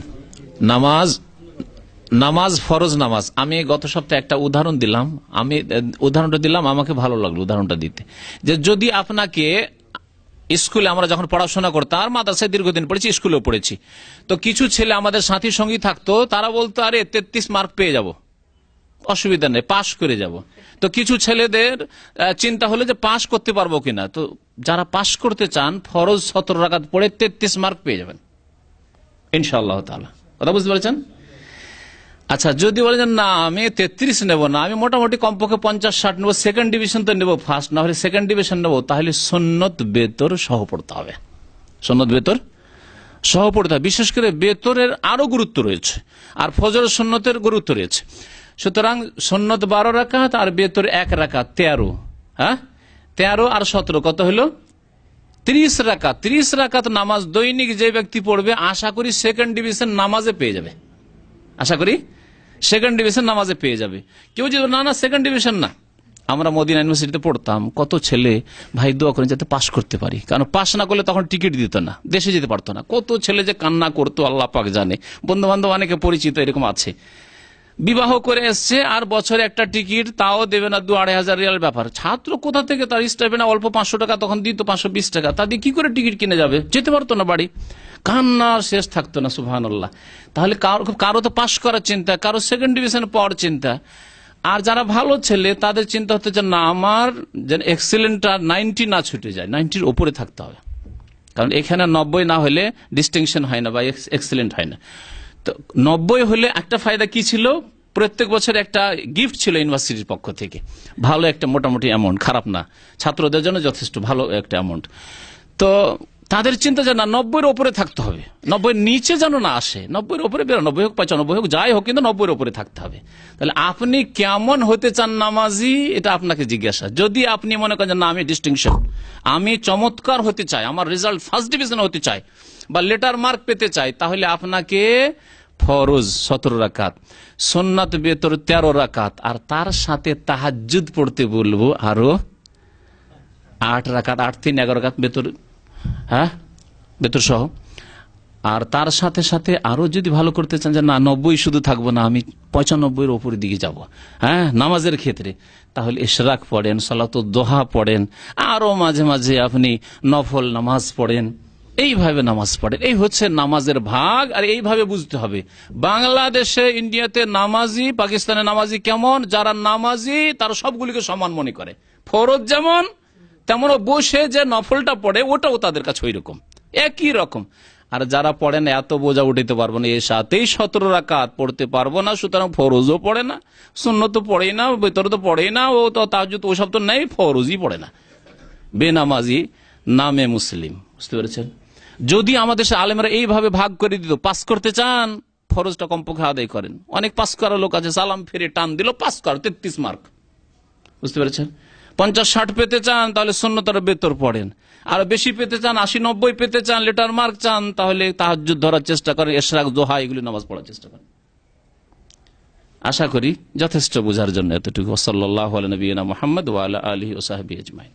নামাজ ফরজ নামাজ, আমি গত সপ্তাহে একটা উদাহরণ দিলাম, আমি উদাহরণটা দিলাম, আমাকে ভালো লাগলো উদাহরণটা দিতে, যে যদি আপনাকে স্কুলে আমরা যখন পড়াশোনা করতাম, আর মাদ্রাসায় দীর্ঘদিন পড়েছি, স্কুলেও পড়েছি, তো কিছু ছেলে আমাদের সাথী সঙ্গী থাকতো, তারা বলতো আরে 33 মার্ক পেয়ে যাব, অসুবিধা নেই, পাশ করে যাব। তো কিছু ছেলেদের চিন্তা হলো যে পাশ করতে পারবো কিনা, তো যারা পাশ করতে চান ফরজ 17 রাকাত পড়ে 33 মার্ক পেয়ে যাবেন ইনশাআল্লাহ তাআলা। কথা বুঝতে পেরেছেন? আচ্ছা, যদি বলেন না আমি 33 নেব না, আমি মোটামুটি কমপক্ষে 50-60 নেবো, সেকেন্ড ডিভিশন তো নেবো, ফার্স্ট না হলে সেকেন্ড ডিভিশন নেবো, তাহলে সুন্নত বেতর সহ পড়তে হবে। সুন্নত বেতর সহ পড়তে হবে। বিশেষ করে বেতরের আরো গুরুত্ব রয়েছে, আর ফজর সুন্নতের গুরুত্ব রয়েছে। সুতরাং সুন্নত 12 রাকাত আর বেতর 1 রাকাত 13, হ্যাঁ 13 আর 17 কত হলো? 30 রাকাত। 30 রাকাত নামাজ দৈনিক যে ব্যক্তি পড়বে, আশা করি সেকেন্ড ডিভিশন নামাজে পেয়ে যাবে, আশা করি সেকেন্ড ডিভিশন নামাজে পেয়ে যাবে। কেউ যদি না সেকেন্ড ডিভিশন না, আমরা মদিনা ইউনিভার্সিটিতে পড়তাম, কত ছেলে ভাই দোয়া করেন যাতে পাশ করতে পারি, কারণ পাশ না করলে তখন টিকিট দিত না, দেশে যেতে পারতো না। কত ছেলে যে কান্না করতো আল্লাহ পাক জানে। বন্ধু বান্ধব অনেকে পরিচিত এরকম আছে, বিবাহ করে এসছে আর বছরে একটা টিকিট তাও দেবে না, 2-2,500 রিয়াল ব্যাপার। ছাত্র কোথা থেকে তার স্টাইপেন্ড অল্প 500 টাকা তখন দিত, 520 টাকা, তা দিয়ে কি করে টিকিট কিনে যাবে? যেতে পারতো না বাড়ি, কান্নার শেষ থাকতো না। সুবহানাল্লাহ। তাহলে কারো তো পাশ করার চিন্তা, কারো সেকেন্ড ডিভিশন পাওয়ার চিন্তা। আর যারা ভালো ছেলে তাদের চিন্তা হতে যে না আমার যেন এক্সিলেন্টটা 90 না ছুটে যায়, 90-র উপরে থাকতে হবে, কারণ এখানে 90 না হলে ডিস্টিংশন হয় না বা এক্সিলেন্ট হয় না। তো 90 হলে একটা ফায়দা কি ছিল, প্রত্যেক বছর একটা গিফট ছিল ইউনিভার্সিটির পক্ষ থেকে, ভালো একটা মোটামুটি অ্যামাউন্ট, খারাপ না, ছাত্রদের জন্য যথেষ্ট ভালো একটা অ্যামাউন্ট। তো তাদের চিন্তা যে না 90-এর উপরে থাকতে হবে, 90-এর নিচে যেন না আসে, 90-এর উপরে 92 হোক 95 হোক যাই হোক, কিন্তু 90-এর উপরে থাকতে হবে। তাহলে আপনি কেমন হতে চান নামাজি, এটা আপনাকে জিজ্ঞাসা। যদি আপনি মনে করেন না আমি ডিস্টিংশন, আমি চমৎকার হতে চাই, আমার রেজাল্ট ফার্স্ট ডিভিশন হতে চাই বা লেটার মার্ক পেতে চাই, তাহলে আপনাকে ফরজ 17 রাকাত, সুন্নাত বেতর 13 রাকাত, আর তার সাথে তাহাজ্জুদ পড়তে বলবো আরো 8 রাকাত, 8-3-11 রাকাত বেতর, হ্যাঁ বেতর সহ। আর তার সাথে সাথে আরো যদি ভালো করতে চান যে না 90 শুধু থাকবো না, আমি 95-এর উপরের দিকে যাব, হ্যাঁ নামাজের ক্ষেত্রে, তাহলে ইশরাক পড়েন, সালাতুদ দোহা পড়েন, আরো মাঝে মাঝে আপনি নফল নামাজ পড়েন, এইভাবে নামাজ পড়েন। এই হচ্ছে নামাজের ভাগ। আর এইভাবে বুঝতে হবে বাংলাদেশে, ইন্ডিয়াতে নামাজি, পাকিস্তানে নামাজি কেমন, যারা নামাজি তারা সবগুলিকে সমান মনে করে, ফরজ যেমন তেমন বসে যে নফলটা পড়ে ওটাও তাদের কাছে ওই রকম, একই রকম। আর যারা পড়েন এত বোঝা উঠাইতে পারবো না, এর সাথেই 17 রাকাত পড়তে পারবো না, সুতরাং ফরজও পড়ে না, সুন্নত তো পড়েই না, বেতর তো পড়েই না, ও তো তাহাজ্জুদ ওসব তো নেই, ফরজই পড়ে না, বেনামাজি নামে মুসলিম। বুঝতে পেরেছেন? যদি আমাদের আলেমরা এইভাবে ভাগ করে দিত, পাস করতে চান ফরজটা কমপক্ষে আদায় করেন। অনেক পাস করার লোক আছে, সালাম ফিরে টান দিল, পাস কর 33 মার্ক। বুঝতে পেরেছেন? 50-60 পেতে চান তাহলে সুন্নতের বেতর পড়েন, আর বেশি পেতে চান 80-90 পেতে চান, লেটার মার্ক চান, তাহলে তাহাজ্জুদ ধরার চেষ্টা করেন, ইশরাক, দোহা এগুলি নামাজ পড়ার চেষ্টা করেন। আশা করি যথেষ্ট বোঝার জন্য এতটুকু। সাল্লাল্লাহু আলা নবিয়িনা মুহাম্মদ ওয়া আলা আলিহি ওয়া সাহবিহি আজমাইন।